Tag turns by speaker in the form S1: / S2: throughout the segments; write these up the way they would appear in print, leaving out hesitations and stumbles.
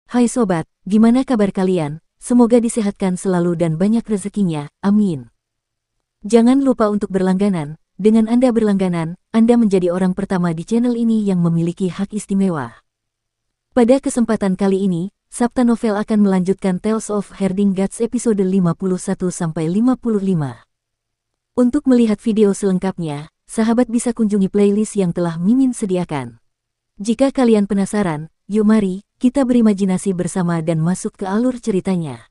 S1: Hai sobat, gimana kabar kalian? Semoga disehatkan selalu dan banyak rezekinya, amin. Jangan lupa untuk berlangganan. Dengan Anda berlangganan, Anda menjadi orang pertama di channel ini yang memiliki hak istimewa. Pada kesempatan kali ini, Sabta Novel akan melanjutkan Tales of Herding Gods episode 51-55. Untuk melihat video selengkapnya, sahabat bisa kunjungi playlist yang telah Mimin sediakan. Jika kalian penasaran, yuk mari kita berimajinasi bersama dan masuk ke alur ceritanya.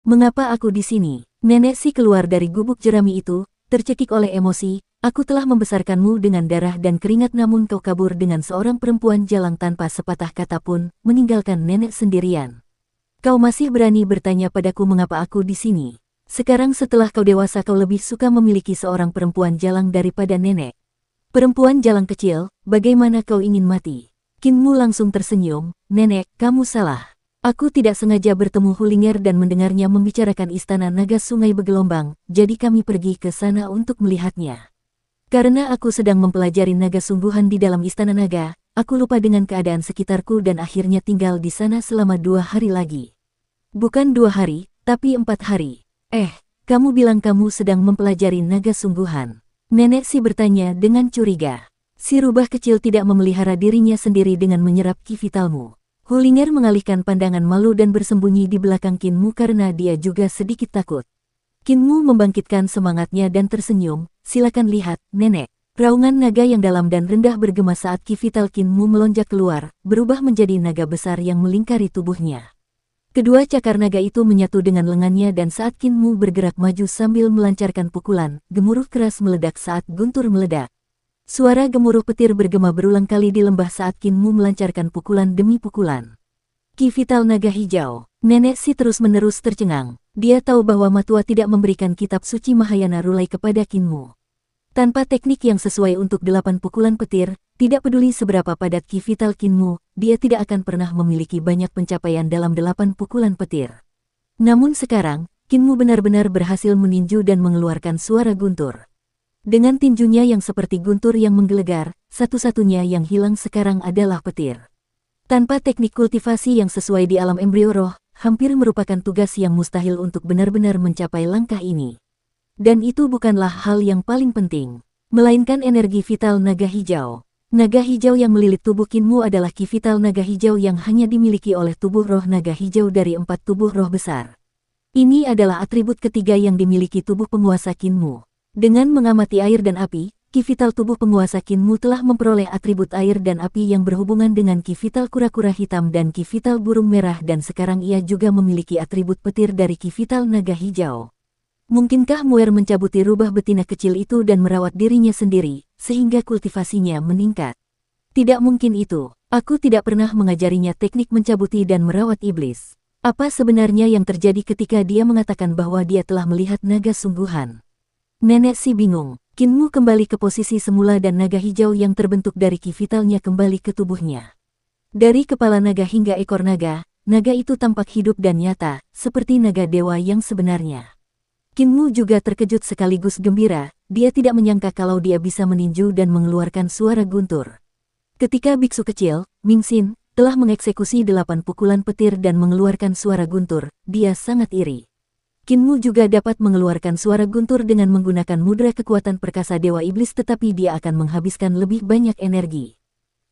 S1: Mengapa aku di sini? Nenek si keluar dari gubuk jerami itu, tercekik oleh emosi. Aku telah membesarkanmu dengan darah dan keringat, namun kau kabur dengan seorang perempuan jalang tanpa sepatah kata pun, meninggalkan nenek sendirian. Kau masih berani bertanya padaku mengapa aku di sini? Sekarang setelah kau dewasa kau lebih suka memiliki seorang perempuan jalang daripada nenek. Perempuan jalang kecil, bagaimana kau ingin mati? Kinmu langsung tersenyum, nenek, kamu salah. Aku tidak sengaja bertemu Hulinger dan mendengarnya membicarakan istana naga sungai bergelombang, jadi kami pergi ke sana untuk melihatnya. Karena aku sedang mempelajari naga sungguhan di dalam istana naga, aku lupa dengan keadaan sekitarku dan akhirnya tinggal di sana selama 2 hari lagi. Bukan 2 hari, tapi 4 hari. Kamu bilang kamu sedang mempelajari naga sungguhan. Nenek si bertanya dengan curiga. Si rubah kecil tidak memelihara dirinya sendiri dengan menyerap ki vitalmu. Hulinger mengalihkan pandangan malu dan bersembunyi di belakang Kinmu karena dia juga sedikit takut. Kinmu membangkitkan semangatnya dan tersenyum. Silakan lihat, nenek. Raungan naga yang dalam dan rendah bergema saat ki vital Kinmu melonjak keluar, berubah menjadi naga besar yang melingkari tubuhnya. Kedua cakar naga itu menyatu dengan lengannya dan saat Kinmu bergerak maju sambil melancarkan pukulan, gemuruh keras meledak saat guntur meledak. Suara gemuruh petir bergema berulang kali di lembah saat Kinmu melancarkan pukulan demi pukulan. Ki vital naga hijau. Nenek si terus-menerus tercengang. Dia tahu bahwa Matua tidak memberikan kitab suci Mahayana Rulai kepada Kinmu. Tanpa teknik yang sesuai untuk 8 pukulan petir, tidak peduli seberapa padat ki vital Kinmu, dia tidak akan pernah memiliki banyak pencapaian dalam 8 pukulan petir. Namun sekarang, Kinmu benar-benar berhasil meninju dan mengeluarkan suara guntur. Dengan tinjunya yang seperti guntur yang menggelegar, satu-satunya yang hilang sekarang adalah petir. Tanpa teknik kultivasi yang sesuai di alam embrio roh, hampir merupakan tugas yang mustahil untuk benar-benar mencapai langkah ini. Dan itu bukanlah hal yang paling penting, melainkan energi vital naga hijau. Naga hijau yang melilit tubuh Kinmu adalah ki vital naga hijau yang hanya dimiliki oleh tubuh roh naga hijau dari 4 tubuh roh besar. Ini adalah atribut ketiga yang dimiliki tubuh penguasa Kinmu. Dengan mengamati air dan api, ki vital tubuh penguasa Kinmu telah memperoleh atribut air dan api yang berhubungan dengan ki vital kura-kura hitam dan ki vital burung merah, dan sekarang ia juga memiliki atribut petir dari ki vital naga hijau. Mungkinkah Muer mencabuti rubah betina kecil itu dan merawat dirinya sendiri, sehingga kultivasinya meningkat? Tidak mungkin itu. Aku tidak pernah mengajarinya teknik mencabuti dan merawat iblis. Apa sebenarnya yang terjadi ketika dia mengatakan bahwa dia telah melihat naga sungguhan? Nenek si bingung. Kinmu kembali ke posisi semula dan naga hijau yang terbentuk dari ki vitalnya kembali ke tubuhnya. Dari kepala naga hingga ekor naga, naga itu tampak hidup dan nyata, seperti naga dewa yang sebenarnya. Kinmu juga terkejut sekaligus gembira, dia tidak menyangka kalau dia bisa meninju dan mengeluarkan suara guntur. Ketika biksu kecil, Mingxin, telah mengeksekusi 8 pukulan petir dan mengeluarkan suara guntur, dia sangat iri. Kinmu juga dapat mengeluarkan suara guntur dengan menggunakan mudra kekuatan perkasa Dewa Iblis, tetapi dia akan menghabiskan lebih banyak energi.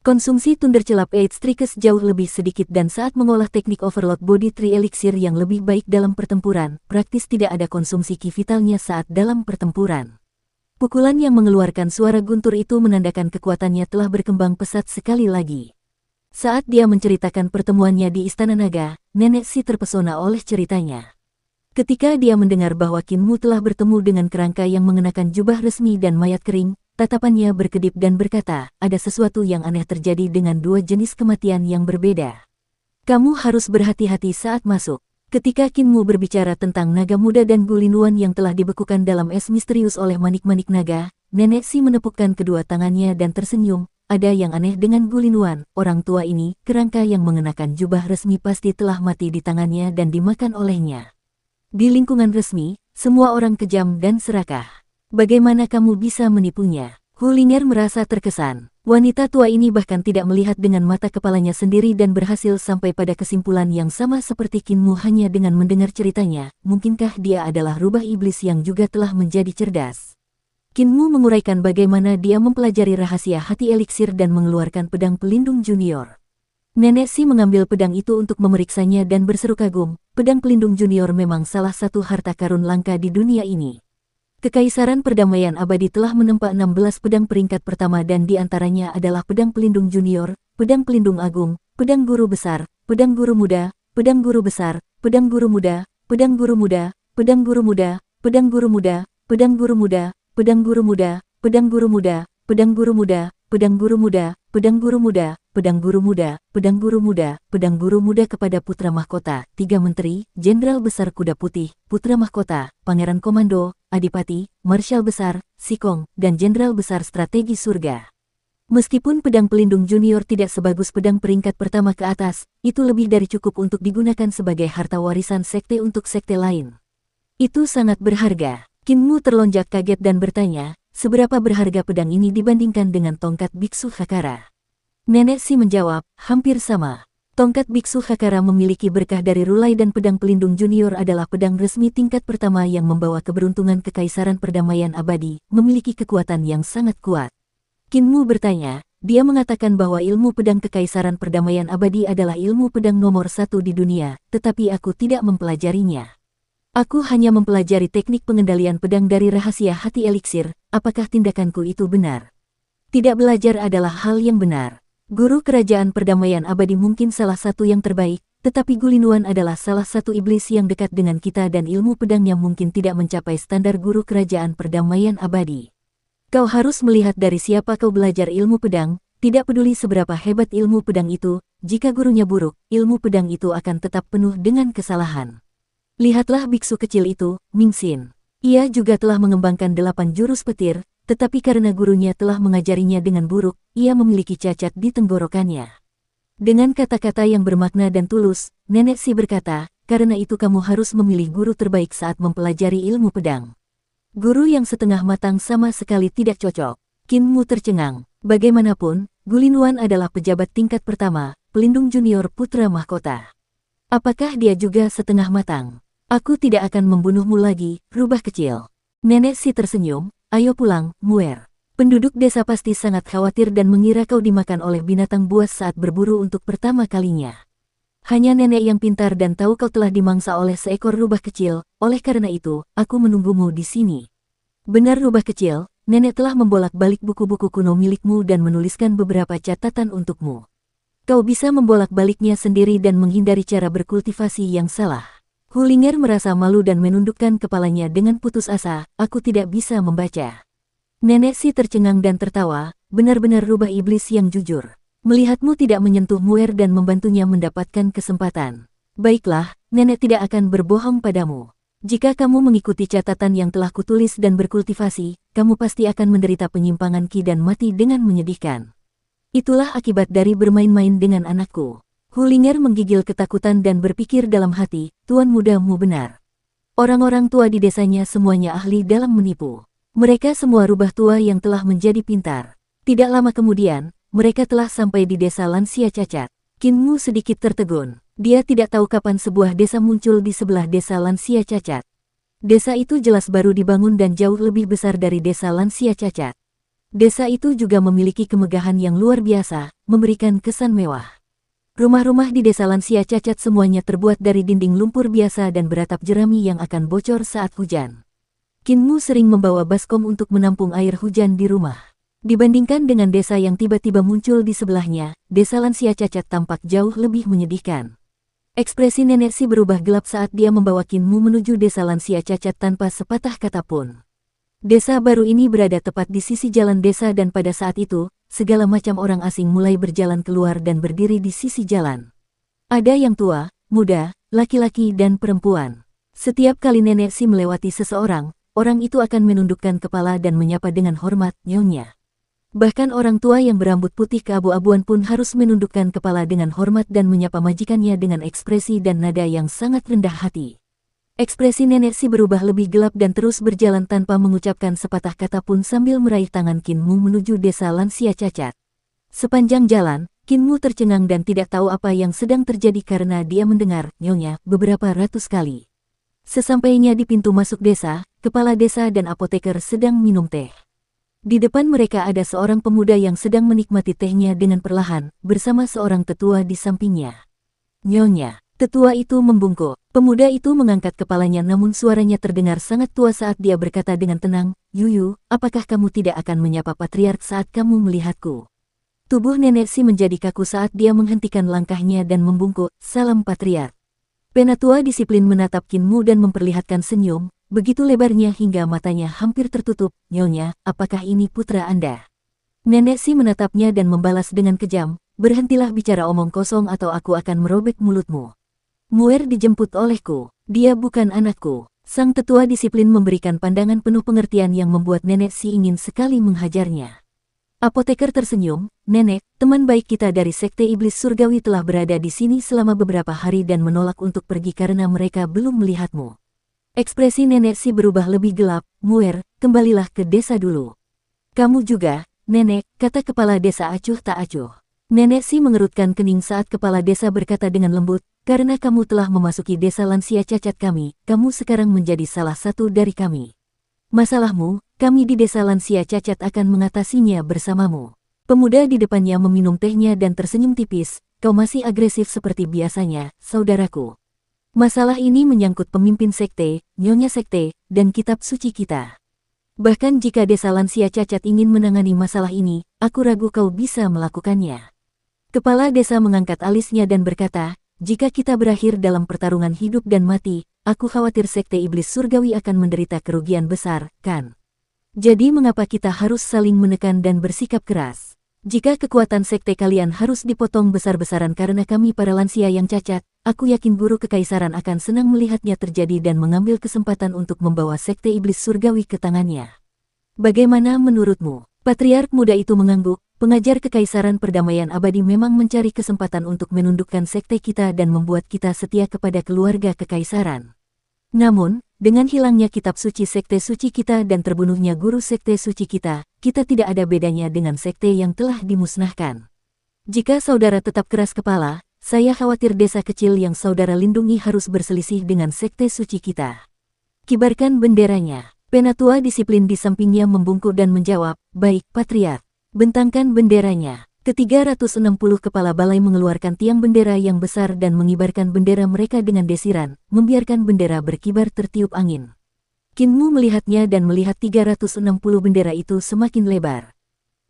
S1: Konsumsi Thundercelap Eight Strikes jauh lebih sedikit dan saat mengolah teknik Overload Body Tree Elixir yang lebih baik dalam pertempuran, praktis tidak ada konsumsi ki vitalnya saat dalam pertempuran. Pukulan yang mengeluarkan suara guntur itu menandakan kekuatannya telah berkembang pesat sekali lagi. Saat dia menceritakan pertemuannya di Istana Naga, nenek si terpesona oleh ceritanya. Ketika dia mendengar bahwa Kinmu telah bertemu dengan kerangka yang mengenakan jubah resmi dan mayat kering, tatapannya berkedip dan berkata, ada sesuatu yang aneh terjadi dengan 2 jenis kematian yang berbeda. Kamu harus berhati-hati saat masuk. Ketika Kinmu berbicara tentang naga muda dan gulinuan yang telah dibekukan dalam es misterius oleh manik-manik naga, nenek si menepukkan kedua tangannya dan tersenyum. Ada yang aneh dengan gulinuan, orang tua ini, kerangka yang mengenakan jubah resmi pasti telah mati di tangannya dan dimakan olehnya. Di lingkungan resmi, semua orang kejam dan serakah. Bagaimana kamu bisa menipunya? Hulinger merasa terkesan. Wanita tua ini bahkan tidak melihat dengan mata kepalanya sendiri dan berhasil sampai pada kesimpulan yang sama seperti Kinmu hanya dengan mendengar ceritanya. Mungkinkah dia adalah rubah iblis yang juga telah menjadi cerdas? Kinmu menguraikan bagaimana dia mempelajari rahasia hati eliksir dan mengeluarkan pedang pelindung junior. Nenek Si mengambil pedang itu untuk memeriksanya dan berseru kagum, pedang pelindung junior memang salah satu harta karun langka di dunia ini. Kekaisaran Perdamaian Abadi telah menempa 16 pedang peringkat pertama dan di antaranya adalah pedang pelindung junior, pedang pelindung agung, pedang guru besar, pedang guru muda, pedang guru besar, pedang guru muda, pedang guru muda, pedang guru muda, pedang guru muda, pedang guru muda, pedang guru muda, pedang guru muda, pedang guru muda, pedang guru muda, pedang guru muda, pedang guru muda, pedang guru muda, pedang guru muda kepada putra mahkota, 3 menteri, jenderal besar kuda putih, putra mahkota, pangeran komando, adipati, marshal besar, sikong, dan jenderal besar strategi surga. Meskipun pedang pelindung junior tidak sebagus pedang peringkat pertama ke atas, itu lebih dari cukup untuk digunakan sebagai harta warisan sekte untuk sekte lain. Itu sangat berharga. Kinmu terlonjak kaget dan bertanya, seberapa berharga pedang ini dibandingkan dengan tongkat biksu Hakara? Nenek Si menjawab, hampir sama. Tongkat biksu Hakara memiliki berkah dari Rulai dan pedang pelindung junior adalah pedang resmi tingkat pertama yang membawa keberuntungan Kekaisaran Perdamaian Abadi, memiliki kekuatan yang sangat kuat. Kinmu bertanya, dia mengatakan bahwa ilmu pedang Kekaisaran Perdamaian Abadi adalah ilmu pedang nomor 1 di dunia, tetapi aku tidak mempelajarinya. Aku hanya mempelajari teknik pengendalian pedang dari rahasia hati eliksir, apakah tindakanku itu benar? Tidak belajar adalah hal yang benar. Guru Kerajaan Perdamaian Abadi mungkin salah satu yang terbaik, tetapi Gulinuan adalah salah satu iblis yang dekat dengan kita dan ilmu pedangnya mungkin tidak mencapai standar Guru Kerajaan Perdamaian Abadi. Kau harus melihat dari siapa kau belajar ilmu pedang, tidak peduli seberapa hebat ilmu pedang itu, jika gurunya buruk, ilmu pedang itu akan tetap penuh dengan kesalahan. Lihatlah biksu kecil itu, Mingxin. Ia juga telah mengembangkan 8 jurus petir, tetapi karena gurunya telah mengajarinya dengan buruk, ia memiliki cacat di tenggorokannya. Dengan kata-kata yang bermakna dan tulus, Nenek Si berkata, karena itu kamu harus memilih guru terbaik saat mempelajari ilmu pedang. Guru yang setengah matang sama sekali tidak cocok. Kinmu tercengang. Bagaimanapun, Gulinuan adalah pejabat tingkat pertama, pelindung junior putra mahkota. Apakah dia juga setengah matang? Aku tidak akan membunuhmu lagi, rubah kecil. Nenek Si tersenyum. Ayo pulang, Muer. Penduduk desa pasti sangat khawatir dan mengira kau dimakan oleh binatang buas saat berburu untuk pertama kalinya. Hanya nenek yang pintar dan tahu kau telah dimangsa oleh seekor rubah kecil, oleh karena itu, aku menunggumu di sini. Benar rubah kecil, nenek telah membolak-balik buku-buku kuno milikmu dan menuliskan beberapa catatan untukmu. Kau bisa membolak-baliknya sendiri dan menghindari cara berkultivasi yang salah. Hulinger merasa malu dan menundukkan kepalanya dengan putus asa, aku tidak bisa membaca. Nenek Si tercengang dan tertawa, benar-benar rubah iblis yang jujur. Melihatmu tidak menyentuh Muer dan membantunya mendapatkan kesempatan. Baiklah, nenek tidak akan berbohong padamu. Jika kamu mengikuti catatan yang telah kutulis dan berkultivasi, kamu pasti akan menderita penyimpangan ki dan mati dengan menyedihkan. Itulah akibat dari bermain-main dengan anakku. Hulinger menggigil ketakutan dan berpikir dalam hati, tuan mudamu benar. Orang-orang tua di desanya semuanya ahli dalam menipu. Mereka semua rubah tua yang telah menjadi pintar. Tidak lama kemudian, mereka telah sampai di desa lansia cacat. Kinmu sedikit tertegun. Dia tidak tahu kapan sebuah desa muncul di sebelah desa lansia cacat. Desa itu jelas baru dibangun dan jauh lebih besar dari desa lansia cacat. Desa itu juga memiliki kemegahan yang luar biasa, memberikan kesan mewah. Rumah-rumah di desa lansia cacat semuanya terbuat dari dinding lumpur biasa dan beratap jerami yang akan bocor saat hujan. Kinmu sering membawa baskom untuk menampung air hujan di rumah. Dibandingkan dengan desa yang tiba-tiba muncul di sebelahnya, desa lansia cacat tampak jauh lebih menyedihkan. Ekspresi Nenek Si berubah gelap saat dia membawa Kinmu menuju desa lansia cacat tanpa sepatah kata pun. Desa baru ini berada tepat di sisi jalan desa dan pada saat itu, segala macam orang asing mulai berjalan keluar dan berdiri di sisi jalan. Ada yang tua, muda, laki-laki dan perempuan. Setiap kali Nenek Si melewati seseorang, orang itu akan menundukkan kepala dan menyapa dengan hormat, nyonya. Bahkan orang tua yang berambut putih keabu-abuan pun harus menundukkan kepala dengan hormat dan menyapa majikannya dengan ekspresi dan nada yang sangat rendah hati. Ekspresi nenek si berubah lebih gelap dan terus berjalan tanpa mengucapkan sepatah kata pun sambil meraih tangan Qin Mu menuju desa lansia cacat. Sepanjang jalan, Qin Mu tercengang dan tidak tahu apa yang sedang terjadi karena dia mendengar nyonya beberapa ratus kali. Sesampainya di pintu masuk desa, kepala desa dan apoteker sedang minum teh. Di depan mereka ada seorang pemuda yang sedang menikmati tehnya dengan perlahan, bersama seorang tetua di sampingnya. Nyonya, tetua itu membungkuk. Pemuda itu mengangkat kepalanya namun suaranya terdengar sangat tua saat dia berkata dengan tenang, Yuyu, apakah kamu tidak akan menyapa patriark saat kamu melihatku? Tubuh nenek si menjadi kaku saat dia menghentikan langkahnya dan membungkuk, salam patriark. Penatua disiplin menatap Qin Mu dan memperlihatkan senyum, begitu lebarnya hingga matanya hampir tertutup, nyonya, apakah ini putra Anda? Nenek si menatapnya dan membalas dengan kejam, berhentilah bicara omong kosong atau aku akan merobek mulutmu. Muer dijemput olehku, dia bukan anakku. Sang tetua disiplin memberikan pandangan penuh pengertian yang membuat nenek si ingin sekali menghajarnya. Apoteker tersenyum, nenek, teman baik kita dari Sekte Iblis Surgawi telah berada di sini selama beberapa hari dan menolak untuk pergi karena mereka belum melihatmu. Ekspresi nenek si berubah lebih gelap, Muer, kembalilah ke desa dulu. Kamu juga, nenek, kata kepala desa acuh tak acuh. Nenek si mengerutkan kening saat kepala desa berkata dengan lembut, karena kamu telah memasuki desa lansia cacat kami, kamu sekarang menjadi salah satu dari kami. Masalahmu, kami di desa lansia cacat akan mengatasinya bersamamu. Pemuda di depannya meminum tehnya dan tersenyum tipis, kau masih agresif seperti biasanya, saudaraku. Masalah ini menyangkut pemimpin sekte, nyonya sekte, dan kitab suci kita. Bahkan jika desa lansia cacat ingin menangani masalah ini, aku ragu kau bisa melakukannya. Kepala desa mengangkat alisnya dan berkata, jika kita berakhir dalam pertarungan hidup dan mati, aku khawatir Sekte Iblis Surgawi akan menderita kerugian besar, kan? Jadi mengapa kita harus saling menekan dan bersikap keras? Jika kekuatan sekte kalian harus dipotong besar-besaran karena kami para lansia yang cacat, aku yakin guru kekaisaran akan senang melihatnya terjadi dan mengambil kesempatan untuk membawa Sekte Iblis Surgawi ke tangannya. Bagaimana menurutmu? Patriark muda itu mengangguk, pengajar kekaisaran perdamaian abadi memang mencari kesempatan untuk menundukkan sekte kita dan membuat kita setia kepada keluarga kekaisaran. Namun, dengan hilangnya kitab suci sekte suci kita dan terbunuhnya guru sekte suci kita, kita tidak ada bedanya dengan sekte yang telah dimusnahkan. Jika saudara tetap keras kepala, saya khawatir desa kecil yang saudara lindungi harus berselisih dengan sekte suci kita. Kibarkan benderanya. Penatua disiplin di sampingnya membungkuk dan menjawab, baik, patriark. Bentangkan benderanya. Ke-360 kepala balai mengeluarkan tiang bendera yang besar dan mengibarkan bendera mereka dengan desiran, membiarkan bendera berkibar tertiup angin. Qin Mu melihatnya dan melihat 360 bendera itu semakin lebar.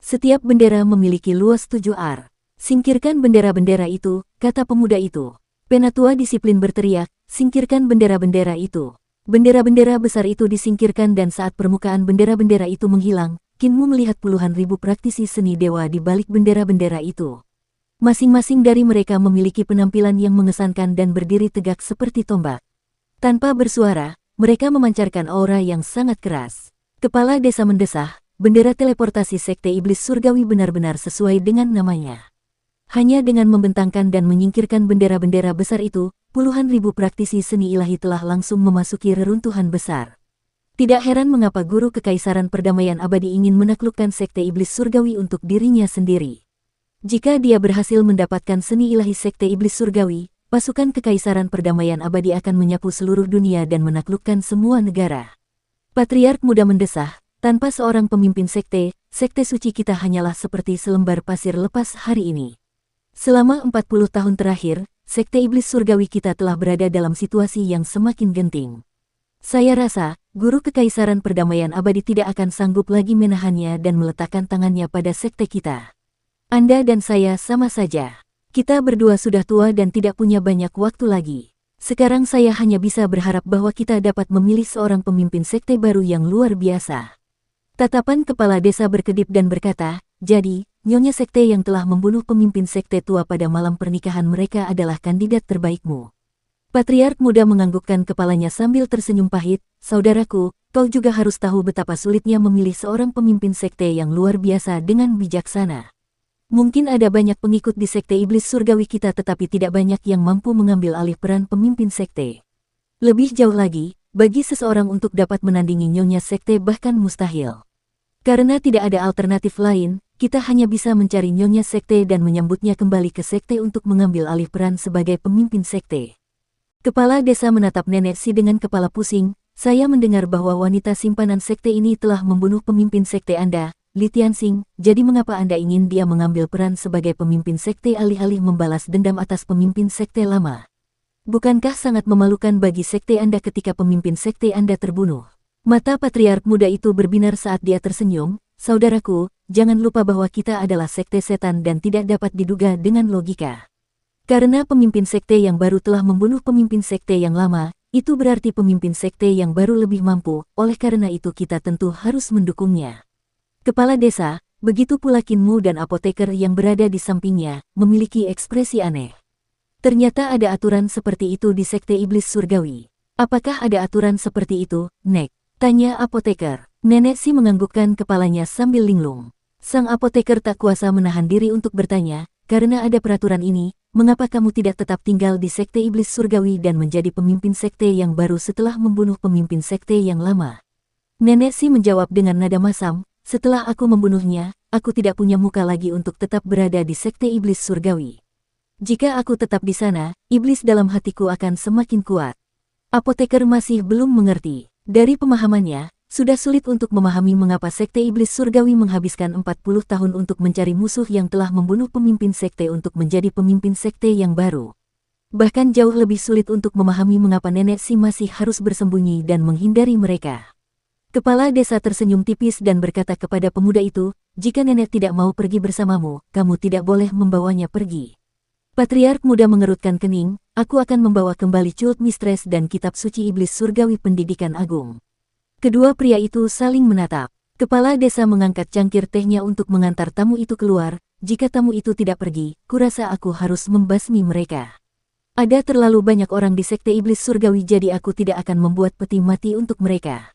S1: Setiap bendera memiliki luas 7 ar. Singkirkan bendera-bendera itu, kata pemuda itu. Penatua disiplin berteriak, singkirkan bendera-bendera itu. Bendera-bendera besar itu disingkirkan dan saat permukaan bendera-bendera itu menghilang, Qin Mu melihat puluhan ribu praktisi seni dewa di balik bendera-bendera itu. Masing-masing dari mereka memiliki penampilan yang mengesankan dan berdiri tegak seperti tombak. Tanpa bersuara, mereka memancarkan aura yang sangat keras. Kepala desa mendesah, bendera teleportasi Sekte Iblis Surgawi benar-benar sesuai dengan namanya. Hanya dengan membentangkan dan menyingkirkan bendera-bendera besar itu, puluhan ribu praktisi seni ilahi telah langsung memasuki reruntuhan besar. Tidak heran mengapa guru kekaisaran perdamaian abadi ingin menaklukkan Sekte Iblis Surgawi untuk dirinya sendiri. Jika dia berhasil mendapatkan seni ilahi Sekte Iblis Surgawi, pasukan kekaisaran perdamaian abadi akan menyapu seluruh dunia dan menaklukkan semua negara. Patriark muda mendesah, tanpa seorang pemimpin sekte, sekte suci kita hanyalah seperti selembar pasir lepas hari ini. Selama 40 tahun terakhir, Sekte Iblis Surgawi kita telah berada dalam situasi yang semakin genting. Saya rasa, guru kekaisaran perdamaian abadi tidak akan sanggup lagi menahannya dan meletakkan tangannya pada sekte kita. Anda dan saya sama saja. Kita berdua sudah tua dan tidak punya banyak waktu lagi. Sekarang saya hanya bisa berharap bahwa kita dapat memilih seorang pemimpin sekte baru yang luar biasa. Tatapan kepala desa berkedip dan berkata, jadi, nyonya sekte yang telah membunuh pemimpin sekte tua pada malam pernikahan mereka adalah kandidat terbaikmu. Patriark muda menganggukkan kepalanya sambil tersenyum pahit, saudaraku, kau juga harus tahu betapa sulitnya memilih seorang pemimpin sekte yang luar biasa dengan bijaksana. Mungkin ada banyak pengikut di Sekte Iblis Surgawi kita tetapi tidak banyak yang mampu mengambil alih peran pemimpin sekte. Lebih jauh lagi, bagi seseorang untuk dapat menandingi Nyonya Sekte bahkan mustahil. Karena tidak ada alternatif lain, kita hanya bisa mencari Nyonya Sekte dan menyambutnya kembali ke Sekte untuk mengambil alih peran sebagai pemimpin Sekte. Kepala desa menatap Nenek Si dengan kepala pusing. Saya mendengar bahwa wanita simpanan Sekte ini telah membunuh pemimpin Sekte Anda, Li Tianxing, jadi mengapa Anda ingin dia mengambil peran sebagai pemimpin Sekte alih-alih membalas dendam atas pemimpin Sekte lama? Bukankah sangat memalukan bagi Sekte Anda ketika pemimpin Sekte Anda terbunuh? Mata patriark muda itu berbinar saat dia tersenyum. Saudaraku, jangan lupa bahwa kita adalah Sekte Setan dan tidak dapat diduga dengan logika. Karena pemimpin Sekte yang baru telah membunuh pemimpin Sekte yang lama, itu berarti pemimpin Sekte yang baru lebih mampu, oleh karena itu kita tentu harus mendukungnya. Kepala desa, begitu pula Kinmu dan apoteker yang berada di sampingnya, memiliki ekspresi aneh. Ternyata ada aturan seperti itu di Sekte Iblis Surgawi. Apakah ada aturan seperti itu, Nek? Tanya apoteker. Nenek Si menganggukkan kepalanya sambil linglung. Sang apoteker tak kuasa menahan diri untuk bertanya, karena ada peraturan ini, mengapa kamu tidak tetap tinggal di Sekte Iblis Surgawi dan menjadi pemimpin Sekte yang baru setelah membunuh pemimpin Sekte yang lama? Nenek Si menjawab dengan nada masam, setelah aku membunuhnya, aku tidak punya muka lagi untuk tetap berada di Sekte Iblis Surgawi. Jika aku tetap di sana, iblis dalam hatiku akan semakin kuat. Apoteker masih belum mengerti. Dari pemahamannya, sudah sulit untuk memahami mengapa Sekte Iblis Surgawi menghabiskan 40 tahun untuk mencari musuh yang telah membunuh pemimpin Sekte untuk menjadi pemimpin Sekte yang baru. Bahkan jauh lebih sulit untuk memahami mengapa Nenek Si masih harus bersembunyi dan menghindari mereka. Kepala desa tersenyum tipis dan berkata kepada pemuda itu, jika Nenek tidak mau pergi bersamamu, kamu tidak boleh membawanya pergi. Patriark muda mengerutkan kening, aku akan membawa kembali Cult Mistress dan kitab suci Iblis Surgawi Pendidikan Agung. Kedua pria itu saling menatap. Kepala desa mengangkat cangkir tehnya untuk mengantar tamu itu keluar. Jika tamu itu tidak pergi, kurasa aku harus membasmi mereka. Ada terlalu banyak orang di Sekte Iblis Surgawi jadi aku tidak akan membuat peti mati untuk mereka.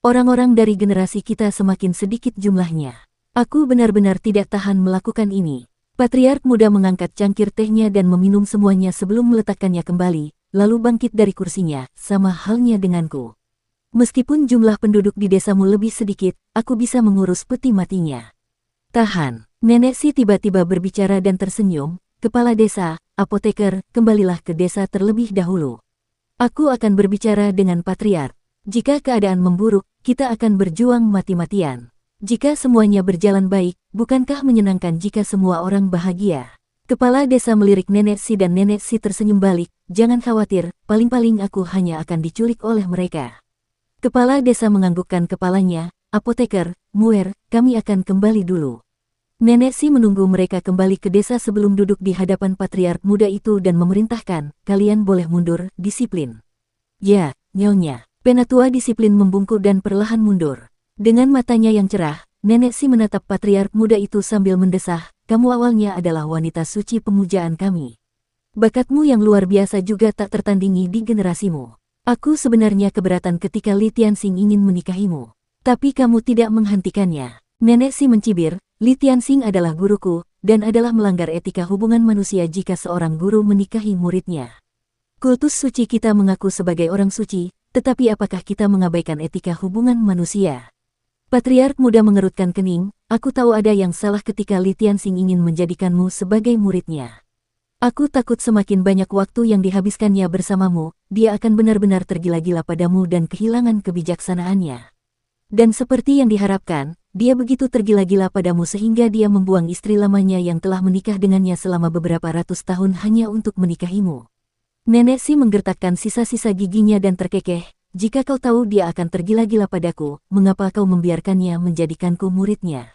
S1: Orang-orang dari generasi kita semakin sedikit jumlahnya. Aku benar-benar tidak tahan melakukan ini. Patriark muda mengangkat cangkir tehnya dan meminum semuanya sebelum meletakkannya kembali, lalu bangkit dari kursinya, sama halnya denganku. Meskipun jumlah penduduk di desamu lebih sedikit, aku bisa mengurus peti matinya. Tahan. Nenek Si tiba-tiba berbicara dan tersenyum, kepala desa, apoteker, kembalilah ke desa terlebih dahulu. Aku akan berbicara dengan patriark. Jika keadaan memburuk, kita akan berjuang mati-matian. Jika semuanya berjalan baik, bukankah menyenangkan jika semua orang bahagia? Kepala desa melirik Nenek Si dan Nenek Si tersenyum balik, jangan khawatir, paling-paling aku hanya akan diculik oleh mereka. Kepala desa menganggukkan kepalanya, apoteker, Muer, kami akan kembali dulu. Nenek Si menunggu mereka kembali ke desa sebelum duduk di hadapan patriark muda itu dan memerintahkan, kalian boleh mundur, disiplin. Ya, Nyonya. Penatua disiplin membungkuk dan perlahan mundur. Dengan matanya yang cerah, Nenek Si menatap patriark muda itu sambil mendesah, kamu awalnya adalah wanita suci pemujaan kami. Bakatmu yang luar biasa juga tak tertandingi di generasimu. Aku sebenarnya keberatan ketika Li Tianxing ingin menikahimu. Tapi kamu tidak menghentikannya. Nenek Si mencibir, Li Tianxing adalah guruku, dan adalah melanggar etika hubungan manusia jika seorang guru menikahi muridnya. Kultus suci kita mengaku sebagai orang suci, tetapi apakah kita mengabaikan etika hubungan manusia? Patriark muda mengerutkan kening, aku tahu ada yang salah ketika Li Tianxing ingin menjadikanmu sebagai muridnya. Aku takut semakin banyak waktu yang dihabiskannya bersamamu, dia akan benar-benar tergila-gila padamu dan kehilangan kebijaksanaannya. Dan seperti yang diharapkan, dia begitu tergila-gila padamu sehingga dia membuang istri lamanya yang telah menikah dengannya selama beberapa ratus tahun hanya untuk menikahimu. Nenek Si menggertakkan sisa-sisa giginya dan terkekeh, jika kau tahu dia akan tergila-gila padaku, mengapa kau membiarkannya menjadikanku muridnya?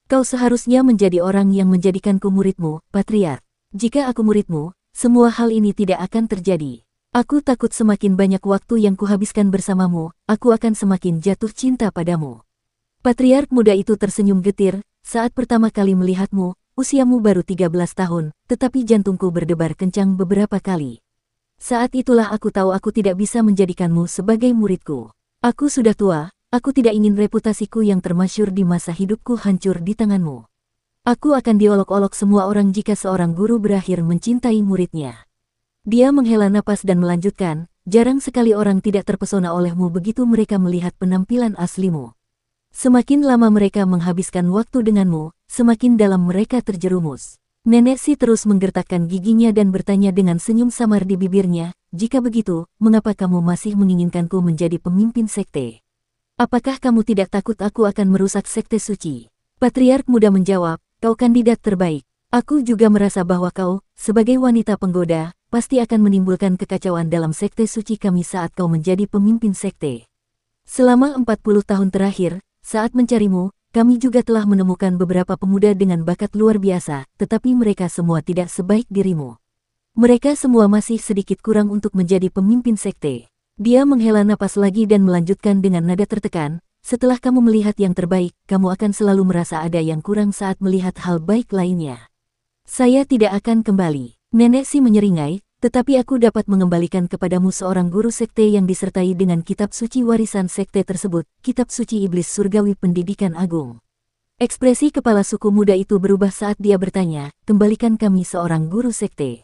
S1: Kau seharusnya menjadi orang yang menjadikanku muridmu, Patriark. Jika aku muridmu, semua hal ini tidak akan terjadi. Aku takut semakin banyak waktu yang kuhabiskan bersamamu, aku akan semakin jatuh cinta padamu. Patriark muda itu tersenyum getir, saat pertama kali melihatmu, usiamu baru 13 tahun, tetapi jantungku berdebar kencang beberapa kali. Saat itulah aku tahu aku tidak bisa menjadikanmu sebagai muridku. Aku sudah tua, aku tidak ingin reputasiku yang termasyur di masa hidupku hancur di tanganmu. Aku akan diolok-olok semua orang jika seorang guru berakhir mencintai muridnya. Dia menghela napas dan melanjutkan, jarang sekali orang tidak terpesona olehmu begitu mereka melihat penampilan aslimu. Semakin lama mereka menghabiskan waktu denganmu, semakin dalam mereka terjerumus. Nenek Si terus menggertakkan giginya dan bertanya dengan senyum samar di bibirnya, jika begitu, mengapa kamu masih menginginkanku menjadi pemimpin sekte? Apakah kamu tidak takut aku akan merusak sekte suci? Patriark muda menjawab, kau kandidat terbaik. Aku juga merasa bahwa kau, sebagai wanita penggoda, pasti akan menimbulkan kekacauan dalam sekte suci kami saat kau menjadi pemimpin sekte. Selama 40 tahun terakhir, saat mencarimu, kami juga telah menemukan beberapa pemuda dengan bakat luar biasa, tetapi mereka semua tidak sebaik dirimu. Mereka semua masih sedikit kurang untuk menjadi pemimpin sekte. Dia menghela napas lagi dan melanjutkan dengan nada tertekan, setelah kamu melihat yang terbaik, kamu akan selalu merasa ada yang kurang saat melihat hal baik lainnya. Saya tidak akan kembali. Nenek Si menyeringai, tetapi aku dapat mengembalikan kepadamu seorang guru sekte yang disertai dengan kitab suci warisan sekte tersebut, kitab suci iblis surgawi pendidikan agung. Ekspresi kepala suku muda itu berubah saat dia bertanya, kembalikan kami seorang guru sekte.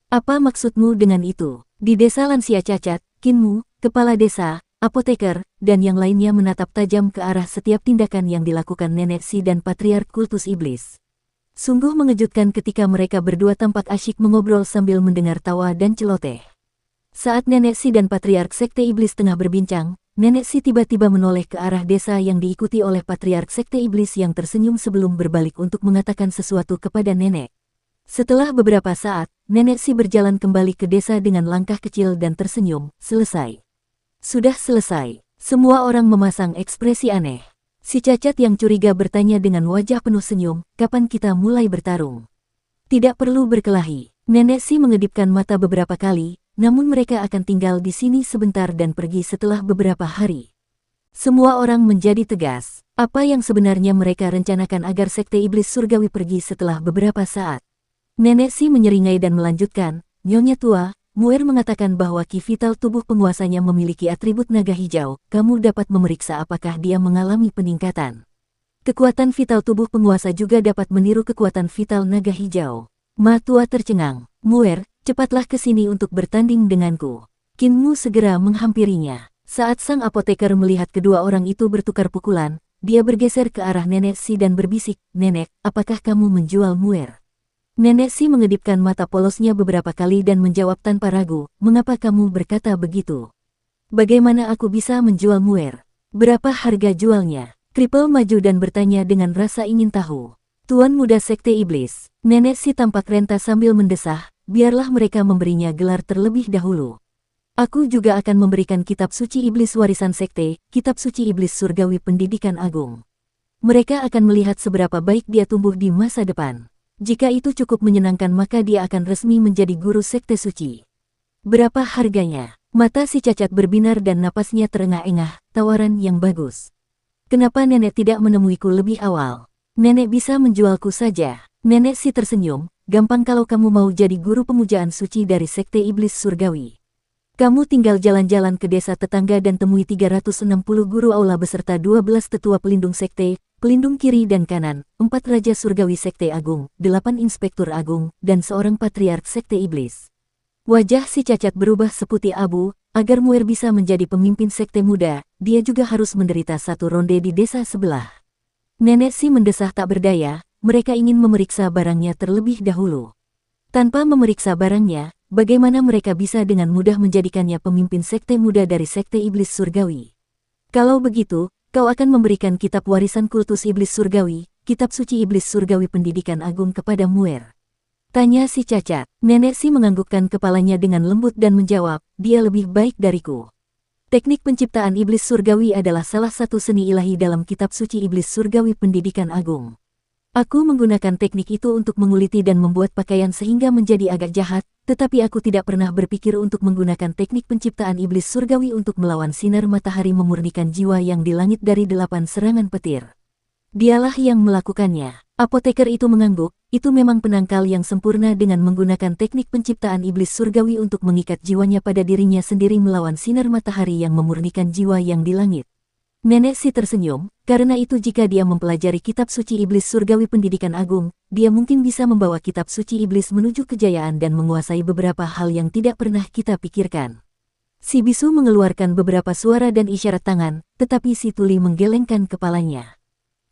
S1: Apa maksudmu dengan itu? Di desa lansia cacat, Kinmu, kepala desa, apoteker, dan yang lainnya menatap tajam ke arah setiap tindakan yang dilakukan Nenek Si dan Patriark Kultus Iblis. Sungguh mengejutkan ketika mereka berdua tampak asyik mengobrol sambil mendengar tawa dan celoteh. Saat Nenek Si dan Patriark Sekte Iblis tengah berbincang, Nenek Si tiba-tiba menoleh ke arah desa yang diikuti oleh Patriark Sekte Iblis yang tersenyum sebelum berbalik untuk mengatakan sesuatu kepada Nenek. Setelah beberapa saat, Nenek Si berjalan kembali ke desa dengan langkah kecil dan tersenyum, selesai. Sudah selesai. Semua orang memasang ekspresi aneh. Si cacat yang curiga bertanya dengan wajah penuh senyum, kapan kita mulai bertarung? Tidak perlu berkelahi. Nenek Si mengedipkan mata beberapa kali, namun mereka akan tinggal di sini sebentar dan pergi setelah beberapa hari. Semua orang menjadi tegas. Apa yang sebenarnya mereka rencanakan agar Sekte Iblis Surgawi pergi setelah beberapa saat? Nenek Si menyeringai dan melanjutkan, Nyonya tua, Muir mengatakan bahwa ki vital tubuh penguasanya memiliki atribut naga hijau, kamu dapat memeriksa apakah dia mengalami peningkatan. Kekuatan vital tubuh penguasa juga dapat meniru kekuatan vital naga hijau. Ma tua tercengang, Muir, cepatlah ke sini untuk bertanding denganku. Kinmu segera menghampirinya. Saat sang apoteker melihat kedua orang itu bertukar pukulan, dia bergeser ke arah Nenek Si dan berbisik, Nenek, apakah kamu menjual Muir? Nenek Si mengedipkan mata polosnya beberapa kali dan menjawab tanpa ragu, mengapa kamu berkata begitu? Bagaimana aku bisa menjual Muir? Berapa harga jualnya? Kripel maju dan bertanya dengan rasa ingin tahu. Tuan muda Sekte Iblis, Nenek Si tampak renta sambil mendesah, biarlah mereka memberinya gelar terlebih dahulu. Aku juga akan memberikan kitab suci iblis warisan sekte, kitab suci iblis surgawi pendidikan agung. Mereka akan melihat seberapa baik dia tumbuh di masa depan. Jika itu cukup menyenangkan maka dia akan resmi menjadi guru sekte suci. Berapa harganya? Mata si cacat berbinar dan napasnya terengah-engah, tawaran yang bagus. Kenapa nenek tidak menemuiku lebih awal? Nenek bisa menjualku saja. Nenek Si tersenyum, gampang kalau kamu mau jadi guru pemujaan suci dari sekte iblis surgawi. Kamu tinggal jalan-jalan ke desa tetangga dan temui 360 guru aula beserta 12 tetua pelindung sekte, pelindung kiri dan kanan, 4 raja surgawi sekte agung, 8 inspektur agung, dan seorang patriark sekte iblis. Wajah si cacat berubah seputih abu, agar Muir bisa menjadi pemimpin sekte muda, dia juga harus menderita satu ronde di desa sebelah. Nenek Si mendesah tak berdaya, mereka ingin memeriksa barangnya terlebih dahulu. Tanpa memeriksa barangnya, bagaimana mereka bisa dengan mudah menjadikannya pemimpin sekte muda dari sekte iblis surgawi? Kalau begitu, kau akan memberikan kitab warisan kultus iblis surgawi, kitab suci iblis surgawi pendidikan agung kepada Muir? Tanya si cacat. Nenek Si menganggukkan kepalanya dengan lembut dan menjawab, dia lebih baik dariku. Teknik penciptaan iblis surgawi adalah salah satu seni ilahi dalam kitab suci iblis surgawi pendidikan agung. Aku menggunakan teknik itu untuk menguliti dan membuat pakaian sehingga menjadi agak jahat, tetapi aku tidak pernah berpikir untuk menggunakan teknik penciptaan iblis surgawi untuk melawan sinar matahari memurnikan jiwa yang di langit dari 8 serangan petir. Dialah yang melakukannya. Apoteker itu mengangguk, itu memang penangkal yang sempurna dengan menggunakan teknik penciptaan iblis surgawi untuk mengikat jiwanya pada dirinya sendiri melawan sinar matahari yang memurnikan jiwa yang di langit. Nenek Si tersenyum, karena itu jika dia mempelajari kitab suci iblis surgawi pendidikan agung, dia mungkin bisa membawa kitab suci iblis menuju kejayaan dan menguasai beberapa hal yang tidak pernah kita pikirkan. Si bisu mengeluarkan beberapa suara dan isyarat tangan, tetapi si tuli menggelengkan kepalanya.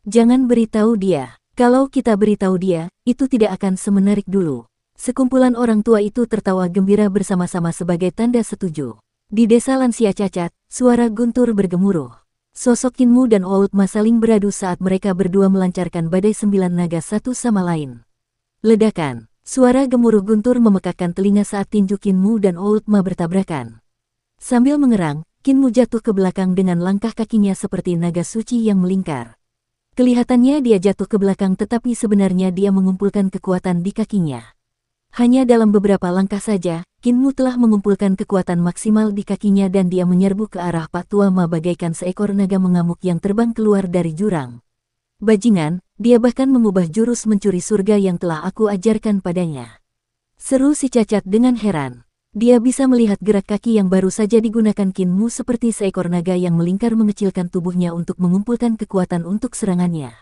S1: Jangan beritahu dia. Kalau kita beritahu dia, itu tidak akan semenarik dulu. Sekumpulan orang tua itu tertawa gembira bersama-sama sebagai tanda setuju. Di desa lansia cacat, suara guntur bergemuruh. Sosok Kinmu dan Oultma saling beradu saat mereka berdua melancarkan badai 9 naga satu sama lain. Ledakan, suara gemuruh guntur memekakkan telinga saat tinju Kinmu dan Oultma bertabrakan. Sambil mengerang, Kinmu jatuh ke belakang dengan langkah kakinya seperti naga suci yang melingkar. Kelihatannya dia jatuh ke belakang tetapi sebenarnya dia mengumpulkan kekuatan di kakinya. Hanya dalam beberapa langkah saja, Kinmu telah mengumpulkan kekuatan maksimal di kakinya dan dia menyerbu ke arah Pak Tua Ma bagaikan seekor naga mengamuk yang terbang keluar dari jurang. Bajingan, dia bahkan mengubah jurus mencuri surga yang telah aku ajarkan padanya. Seru si cacat dengan heran. Dia bisa melihat gerak kaki yang baru saja digunakan Kinmu seperti seekor naga yang melingkar mengecilkan tubuhnya untuk mengumpulkan kekuatan untuk serangannya.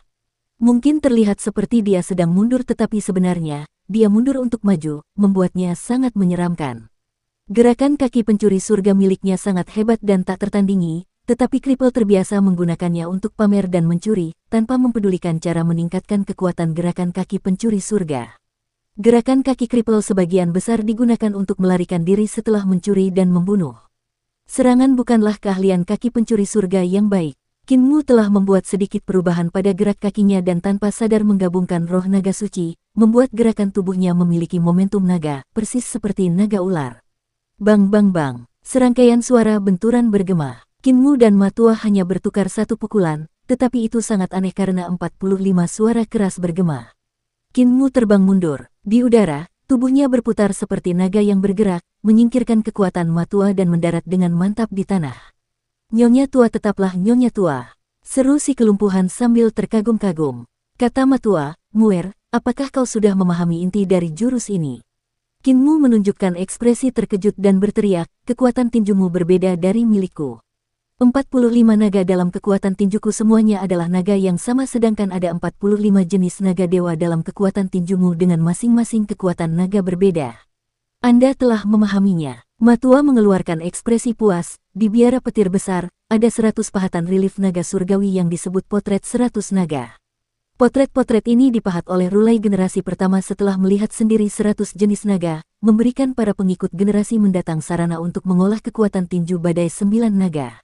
S1: Mungkin terlihat seperti dia sedang mundur tetapi sebenarnya, dia mundur untuk maju, membuatnya sangat menyeramkan. Gerakan kaki pencuri surga miliknya sangat hebat dan tak tertandingi, tetapi Kripel terbiasa menggunakannya untuk pamer dan mencuri, tanpa mempedulikan cara meningkatkan kekuatan gerakan kaki pencuri surga. Gerakan kaki Kripel sebagian besar digunakan untuk melarikan diri setelah mencuri dan membunuh. Serangan bukanlah keahlian kaki pencuri surga yang baik. Kinmu telah membuat sedikit perubahan pada gerak kakinya dan tanpa sadar menggabungkan roh naga suci, membuat gerakan tubuhnya memiliki momentum naga, persis seperti naga ular. Bang bang bang, serangkaian suara benturan bergema. Kinmu dan Matua hanya bertukar satu pukulan, tetapi itu sangat aneh karena 45 suara keras bergema. Kinmu terbang mundur. Di udara, tubuhnya berputar seperti naga yang bergerak, menyingkirkan kekuatan Matua dan mendarat dengan mantap di tanah. Nyonya tua tetaplah nyonya tua. Seru si kelumpuhan sambil terkagum-kagum. Kata Matua, Muer, apakah kau sudah memahami inti dari jurus ini? Kinmu menunjukkan ekspresi terkejut dan berteriak, kekuatan tinjumu berbeda dari milikku. 45 naga dalam kekuatan tinjuku semuanya adalah naga yang sama sedangkan ada 45 jenis naga dewa dalam kekuatan tinjumu dengan masing-masing kekuatan naga berbeda. Anda telah memahaminya. Matua mengeluarkan ekspresi puas, di biara petir besar, ada 100 pahatan relief naga surgawi yang disebut potret 100 naga. Potret-potret ini dipahat oleh Rulai generasi pertama setelah melihat sendiri 100 jenis naga, memberikan para pengikut generasi mendatang sarana untuk mengolah kekuatan tinju badai 9 naga.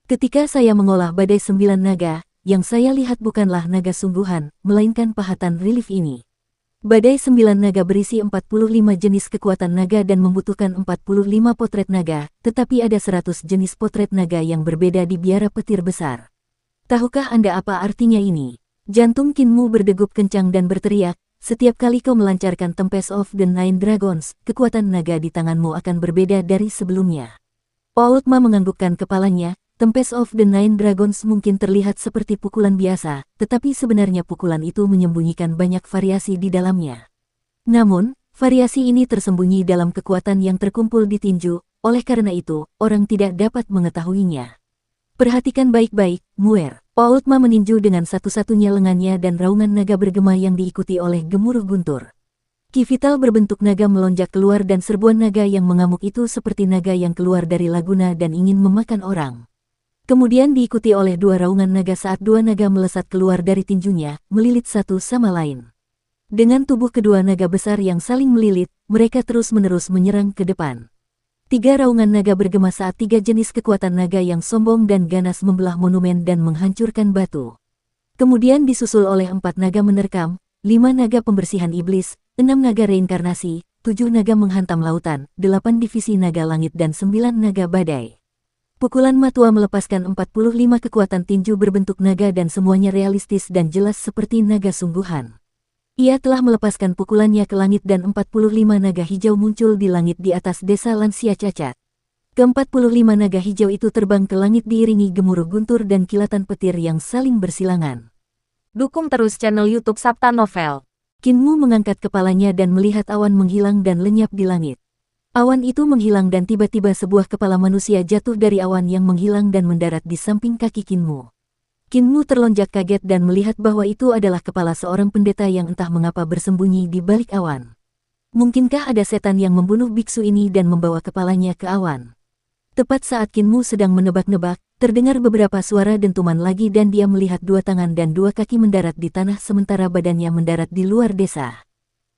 S1: Ketika saya mengolah badai 9 naga, yang saya lihat bukanlah naga sungguhan, melainkan pahatan relief ini. Badai 9 naga berisi 45 jenis kekuatan naga dan membutuhkan 45 potret naga, tetapi ada 100 jenis potret naga yang berbeda di biara petir besar. Tahukah Anda apa artinya ini? Jantung Kinmu berdegup kencang dan berteriak, setiap kali kau melancarkan Tempest of the Nine Dragons, kekuatan naga di tanganmu akan berbeda dari sebelumnya. Oultma menganggukkan kepalanya. Tempest of the Nine Dragons mungkin terlihat seperti pukulan biasa, tetapi sebenarnya pukulan itu menyembunyikan banyak variasi di dalamnya. Namun, variasi ini tersembunyi dalam kekuatan yang terkumpul di tinju, oleh karena itu, orang tidak dapat mengetahuinya. Perhatikan baik-baik, Muer. Oultma meninju dengan satu-satunya lengannya dan raungan naga bergema yang diikuti oleh gemuruh guntur. Ki vital berbentuk naga melonjak keluar dan serbuan naga yang mengamuk itu seperti naga yang keluar dari laguna dan ingin memakan orang. Kemudian diikuti oleh dua raungan naga saat dua naga melesat keluar dari tinjunya, melilit satu sama lain. Dengan tubuh kedua naga besar yang saling melilit, mereka terus-menerus menyerang ke depan. 3 raungan naga bergema saat 3 jenis kekuatan naga yang sombong dan ganas membelah monumen dan menghancurkan batu. Kemudian disusul oleh 4 naga menerkam, 5 naga pembersihan iblis, 6 naga reinkarnasi, 7 naga menghantam lautan, 8 divisi naga langit dan 9 naga badai. Pukulan Matua melepaskan 45 kekuatan tinju berbentuk naga dan semuanya realistis dan jelas seperti naga sungguhan. Ia telah melepaskan pukulannya ke langit dan 45 naga hijau muncul di langit di atas desa lansia cacat. Ke-45 naga hijau itu terbang ke langit diiringi gemuruh guntur dan kilatan petir yang saling bersilangan.
S2: Dukung terus channel YouTube Sabta Novel.
S1: Kinmu mengangkat kepalanya dan melihat awan menghilang dan lenyap di langit. Awan itu menghilang dan tiba-tiba sebuah kepala manusia jatuh dari awan yang menghilang dan mendarat di samping kaki Kinmu. Kinmu terlonjak kaget dan melihat bahwa itu adalah kepala seorang pendeta yang entah mengapa bersembunyi di balik awan. Mungkinkah ada setan yang membunuh biksu ini dan membawa kepalanya ke awan? Tepat saat Kinmu sedang menebak-nebak, terdengar beberapa suara dentuman lagi dan dia melihat 2 tangan dan 2 kaki mendarat di tanah sementara badannya mendarat di luar desa.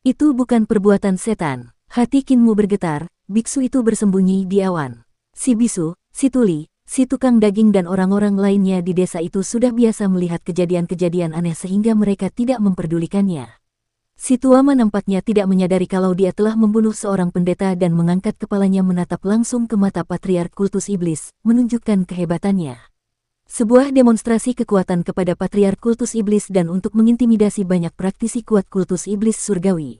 S1: Itu bukan perbuatan setan. Hati Kinmu bergetar, biksu itu bersembunyi di awan. Si bisu, si tuli, si tukang daging dan orang-orang lainnya di desa itu sudah biasa melihat kejadian-kejadian aneh sehingga mereka tidak memperdulikannya. Si Tuama nampaknya tidak menyadari kalau dia telah membunuh seorang pendeta dan mengangkat kepalanya menatap langsung ke mata Patriark Kultus Iblis, menunjukkan kehebatannya. Sebuah demonstrasi kekuatan kepada Patriark Kultus Iblis dan untuk mengintimidasi banyak praktisi kuat Kultus Iblis Surgawi.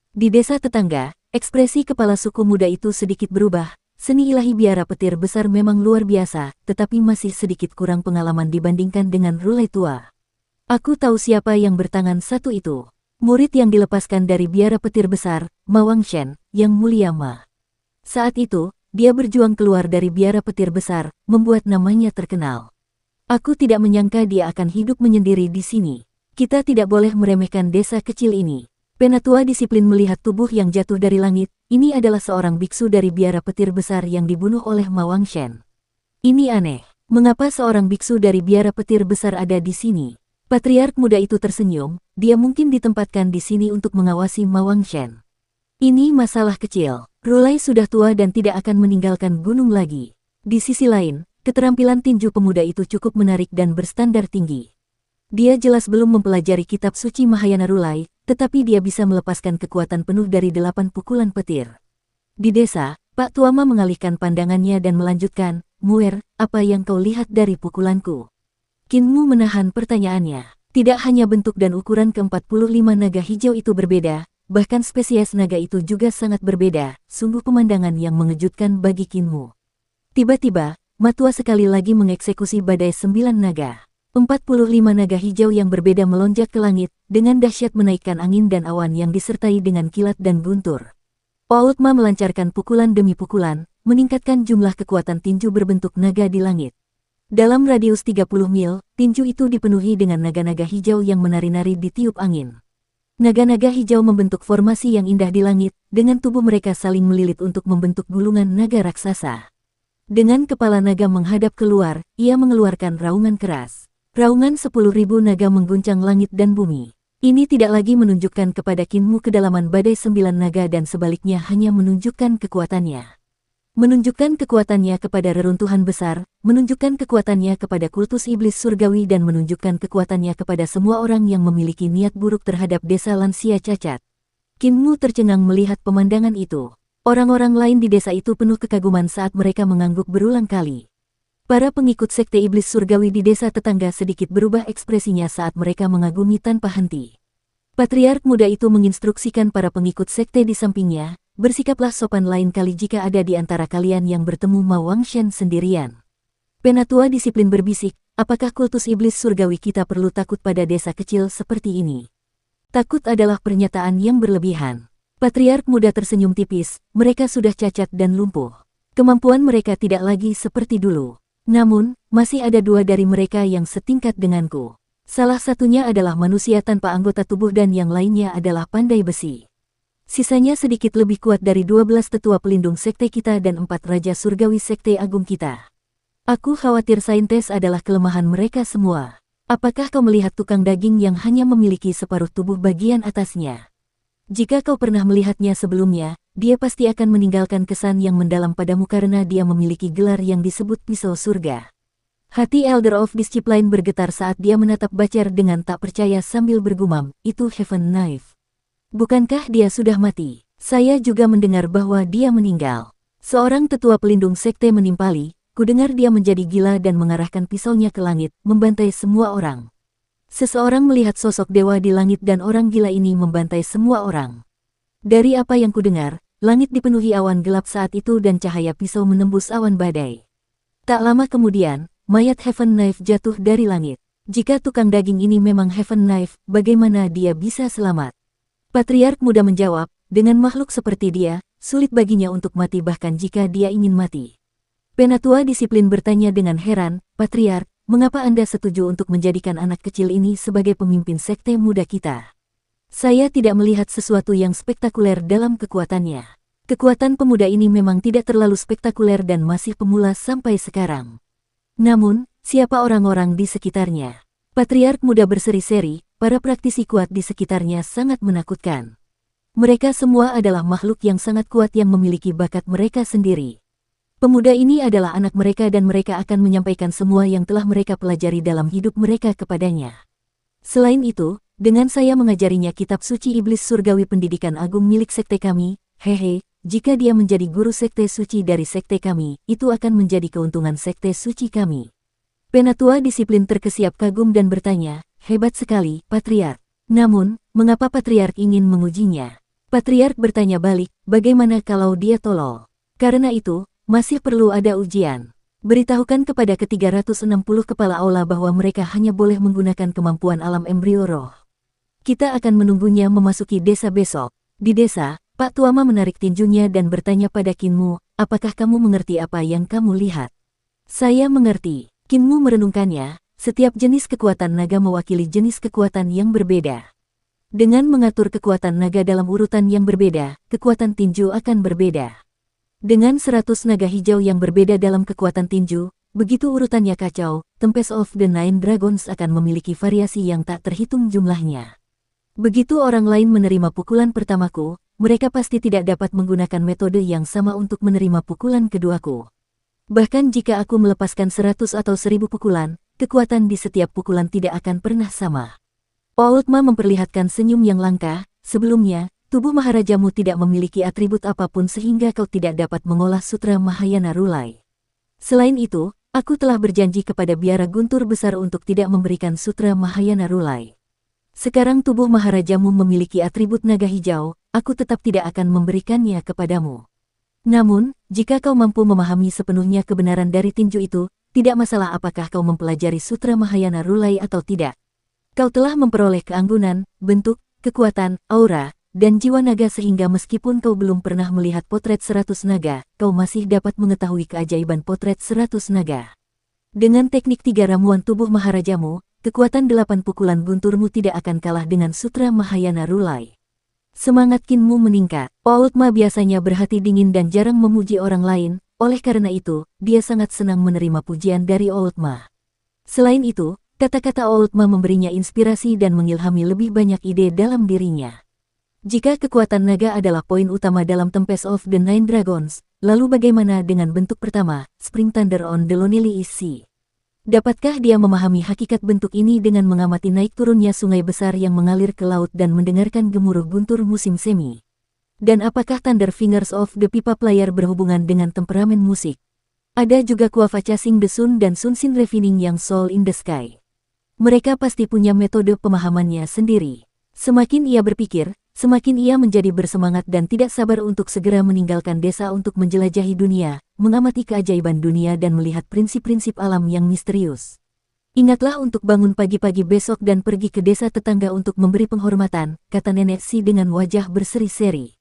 S1: Di desa tetangga, ekspresi kepala suku muda itu sedikit berubah. Seni ilahi biara petir besar memang luar biasa, tetapi masih sedikit kurang pengalaman dibandingkan dengan Rulai tua. Aku tahu siapa yang bertangan satu itu. Murid yang dilepaskan dari biara petir besar, Ma Wangshen, yang mulia Ma. Saat itu, dia berjuang keluar dari biara petir besar, membuat namanya terkenal. Aku tidak menyangka dia akan hidup menyendiri di sini. Kita tidak boleh meremehkan desa kecil ini. Penatua disiplin melihat tubuh yang jatuh dari langit. Ini adalah seorang biksu dari biara petir besar yang dibunuh oleh Ma Wangshen. Ini aneh. Mengapa seorang biksu dari biara petir besar ada di sini? Patriark muda itu tersenyum, dia mungkin ditempatkan di sini untuk mengawasi Ma Wangshen. Ini masalah kecil, Rulai sudah tua dan tidak akan meninggalkan gunung lagi. Di sisi lain, keterampilan tinju pemuda itu cukup menarik dan berstandar tinggi. Dia jelas belum mempelajari kitab suci Mahayana Rulai, tetapi dia bisa melepaskan kekuatan penuh dari 8 pukulan petir. Di desa, Pak Tuama mengalihkan pandangannya dan melanjutkan, Muer, apa yang kau lihat dari pukulanku? Kinmu menahan pertanyaannya. Tidak hanya bentuk dan ukuran ke-45 naga hijau itu berbeda, bahkan spesies naga itu juga sangat berbeda, sungguh pemandangan yang mengejutkan bagi Kinmu. Tiba-tiba, Matua sekali lagi mengeksekusi badai 9 naga. 45 naga hijau yang berbeda melonjak ke langit, dengan dahsyat menaikkan angin dan awan yang disertai dengan kilat dan guntur. Outma melancarkan pukulan demi pukulan, meningkatkan jumlah kekuatan tinju berbentuk naga di langit. Dalam radius 30 mil, tinju itu dipenuhi dengan naga-naga hijau yang menari-nari di tiup angin. Naga-naga hijau membentuk formasi yang indah di langit, dengan tubuh mereka saling melilit untuk membentuk gulungan naga raksasa. Dengan kepala naga menghadap keluar, ia mengeluarkan raungan keras. Raungan 10.000 naga mengguncang langit dan bumi. Ini tidak lagi menunjukkan kepada Kinmu kedalaman badai 9 naga dan sebaliknya hanya menunjukkan kekuatannya. Menunjukkan kekuatannya kepada reruntuhan besar, menunjukkan kekuatannya kepada kultus iblis surgawi dan menunjukkan kekuatannya kepada semua orang yang memiliki niat buruk terhadap desa lansia cacat. Kinmu tercengang melihat pemandangan itu. Orang-orang lain di desa itu penuh kekaguman saat mereka mengangguk berulang kali. Para pengikut sekte iblis surgawi di desa tetangga sedikit berubah ekspresinya saat mereka mengagumi tanpa henti. Patriark muda itu menginstruksikan para pengikut sekte di sampingnya, bersikaplah sopan lain kali jika ada di antara kalian yang bertemu Ma Wangshen sendirian. Penatua disiplin berbisik, apakah kultus iblis surgawi kita perlu takut pada desa kecil seperti ini? Takut adalah pernyataan yang berlebihan. Patriark muda tersenyum tipis, mereka sudah cacat dan lumpuh. Kemampuan mereka tidak lagi seperti dulu. Namun, masih ada 2 dari mereka yang setingkat denganku. Salah satunya adalah manusia tanpa anggota tubuh dan yang lainnya adalah pandai besi. Sisanya sedikit lebih kuat dari 12 tetua pelindung sekte kita dan 4 raja surgawi sekte agung kita. Aku khawatir saintes adalah kelemahan mereka semua. Apakah kau melihat tukang daging yang hanya memiliki separuh tubuh bagian atasnya? Jika kau pernah melihatnya sebelumnya, dia pasti akan meninggalkan kesan yang mendalam padamu karena dia memiliki gelar yang disebut pisau surga. Hati Elder of Discipline bergetar saat dia menatap Bacer dengan tak percaya sambil bergumam, itu Heaven Knife. Bukankah dia sudah mati? Saya juga mendengar bahwa dia meninggal. Seorang tetua pelindung sekte menimpali, kudengar dia menjadi gila dan mengarahkan pisaunya ke langit, membantai semua orang. Seseorang melihat sosok dewa di langit dan orang gila ini membantai semua orang. Dari apa yang kudengar, langit dipenuhi awan gelap saat itu dan cahaya pisau menembus awan badai. Tak lama kemudian, mayat Heaven Knife jatuh dari langit. Jika tukang daging ini memang Heaven Knife, bagaimana dia bisa selamat? Patriark muda menjawab, dengan makhluk seperti dia, sulit baginya untuk mati bahkan jika dia ingin mati. Penatua disiplin bertanya dengan heran, Patriark, mengapa Anda setuju untuk menjadikan anak kecil ini sebagai pemimpin sekte muda kita? Saya tidak melihat sesuatu yang spektakuler dalam kekuatannya. Kekuatan pemuda ini memang tidak terlalu spektakuler dan masih pemula sampai sekarang. Namun, siapa orang-orang di sekitarnya? Patriark muda berseri-seri, para praktisi kuat di sekitarnya sangat menakutkan. Mereka semua adalah makhluk yang sangat kuat yang memiliki bakat mereka sendiri. Pemuda ini adalah anak mereka dan mereka akan menyampaikan semua yang telah mereka pelajari dalam hidup mereka kepadanya. Selain itu, dengan saya mengajarinya kitab suci iblis surgawi pendidikan agung milik sekte kami, hehe, jika dia menjadi guru sekte suci dari sekte kami, itu akan menjadi keuntungan sekte suci kami. Penatua disiplin terkesiap kagum dan bertanya, hebat sekali, Patriark. Namun, mengapa Patriark ingin mengujinya? Patriark bertanya balik, bagaimana kalau dia tolol? Karena itu, masih perlu ada ujian. Beritahukan kepada ke-360 kepala aula bahwa mereka hanya boleh menggunakan kemampuan alam embrio roh. Kita akan menunggunya memasuki desa besok. Di desa, Pak Tuama menarik tinjunya dan bertanya pada Kinmu, apakah kamu mengerti apa yang kamu lihat? Saya mengerti. Kinmu merenungkannya, setiap jenis kekuatan naga mewakili jenis kekuatan yang berbeda. Dengan mengatur kekuatan naga dalam urutan yang berbeda, kekuatan tinju akan berbeda. Dengan 100 naga hijau yang berbeda dalam kekuatan tinju, begitu urutannya kacau, Tempest of the Nine Dragons akan memiliki variasi yang tak terhitung jumlahnya. Begitu orang lain menerima pukulan pertamaku, mereka pasti tidak dapat menggunakan metode yang sama untuk menerima pukulan keduaku. Bahkan jika aku melepaskan 100 atau 1000 pukulan, kekuatan di setiap pukulan tidak akan pernah sama. Oultma memperlihatkan senyum yang langka, sebelumnya, tubuh Maharajamu tidak memiliki atribut apapun sehingga kau tidak dapat mengolah Sutra Mahayana Rulai. Selain itu, aku telah berjanji kepada Biara Guntur Besar untuk tidak memberikan Sutra Mahayana Rulai. Sekarang tubuh Maharajamu memiliki atribut naga hijau, aku tetap tidak akan memberikannya kepadamu. Namun, jika kau mampu memahami sepenuhnya kebenaran dari tinju itu, tidak masalah apakah kau mempelajari Sutra Mahayana Rulai atau tidak. Kau telah memperoleh keanggunan, bentuk, kekuatan, aura, dan jiwa naga sehingga meskipun kau belum pernah melihat potret 100 naga, kau masih dapat mengetahui keajaiban potret 100 naga. Dengan teknik 3 ramuan tubuh Maharajamu, kekuatan 8 pukulan gunturmu tidak akan kalah dengan Sutra Mahayana Rulai. Semangat Kinmu meningkat. Oultma biasanya berhati dingin dan jarang memuji orang lain, oleh karena itu, dia sangat senang menerima pujian dari Oultma. Selain itu, kata-kata Oultma memberinya inspirasi dan mengilhami lebih banyak ide dalam dirinya. Jika kekuatan naga adalah poin utama dalam Tempest of the Nine Dragons, lalu bagaimana dengan bentuk pertama, Spring Thunder on the Lonely Sea? Dapatkah dia memahami hakikat bentuk ini dengan mengamati naik turunnya sungai besar yang mengalir ke laut dan mendengarkan gemuruh guntur musim semi? Dan apakah Thunder Fingers of the Pipa Player berhubungan dengan temperamen musik? Ada juga Kuava Chasing the Sun dan Sunsin Refining yang Soul in the Sky. Mereka pasti punya metode pemahamannya sendiri. Semakin ia berpikir, semakin ia menjadi bersemangat dan tidak sabar untuk segera meninggalkan desa untuk menjelajahi dunia, mengamati keajaiban dunia dan melihat prinsip-prinsip alam yang misterius. Ingatlah untuk bangun pagi-pagi besok dan pergi ke desa tetangga untuk memberi penghormatan, kata Nenek Si dengan wajah berseri-seri.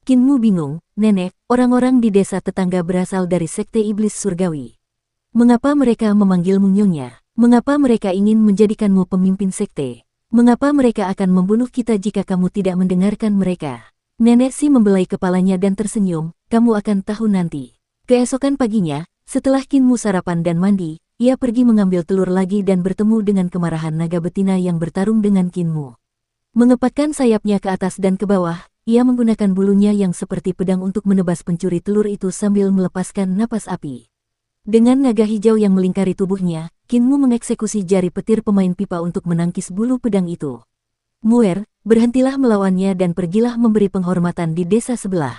S1: Kinmu bingung, Nenek, orang-orang di desa tetangga berasal dari sekte iblis surgawi. Mengapa mereka memanggilmu Nyonya? Mengapa mereka ingin menjadikanmu pemimpin sekte? Mengapa mereka akan membunuh kita jika kamu tidak mendengarkan mereka? Nenek Si membelai kepalanya dan tersenyum, kamu akan tahu nanti. Keesokan paginya, setelah Kinmu sarapan dan mandi, ia pergi mengambil telur lagi dan bertemu dengan kemarahan naga betina yang bertarung dengan Kinmu. Mengepakkan sayapnya ke atas dan ke bawah, ia menggunakan bulunya yang seperti pedang untuk menebas pencuri telur itu sambil melepaskan napas api. Dengan naga hijau yang melingkari tubuhnya, Kinmu mengeksekusi jari petir pemain pipa untuk menangkis bulu pedang itu. Muer, berhentilah melawannya dan pergilah memberi penghormatan di desa sebelah,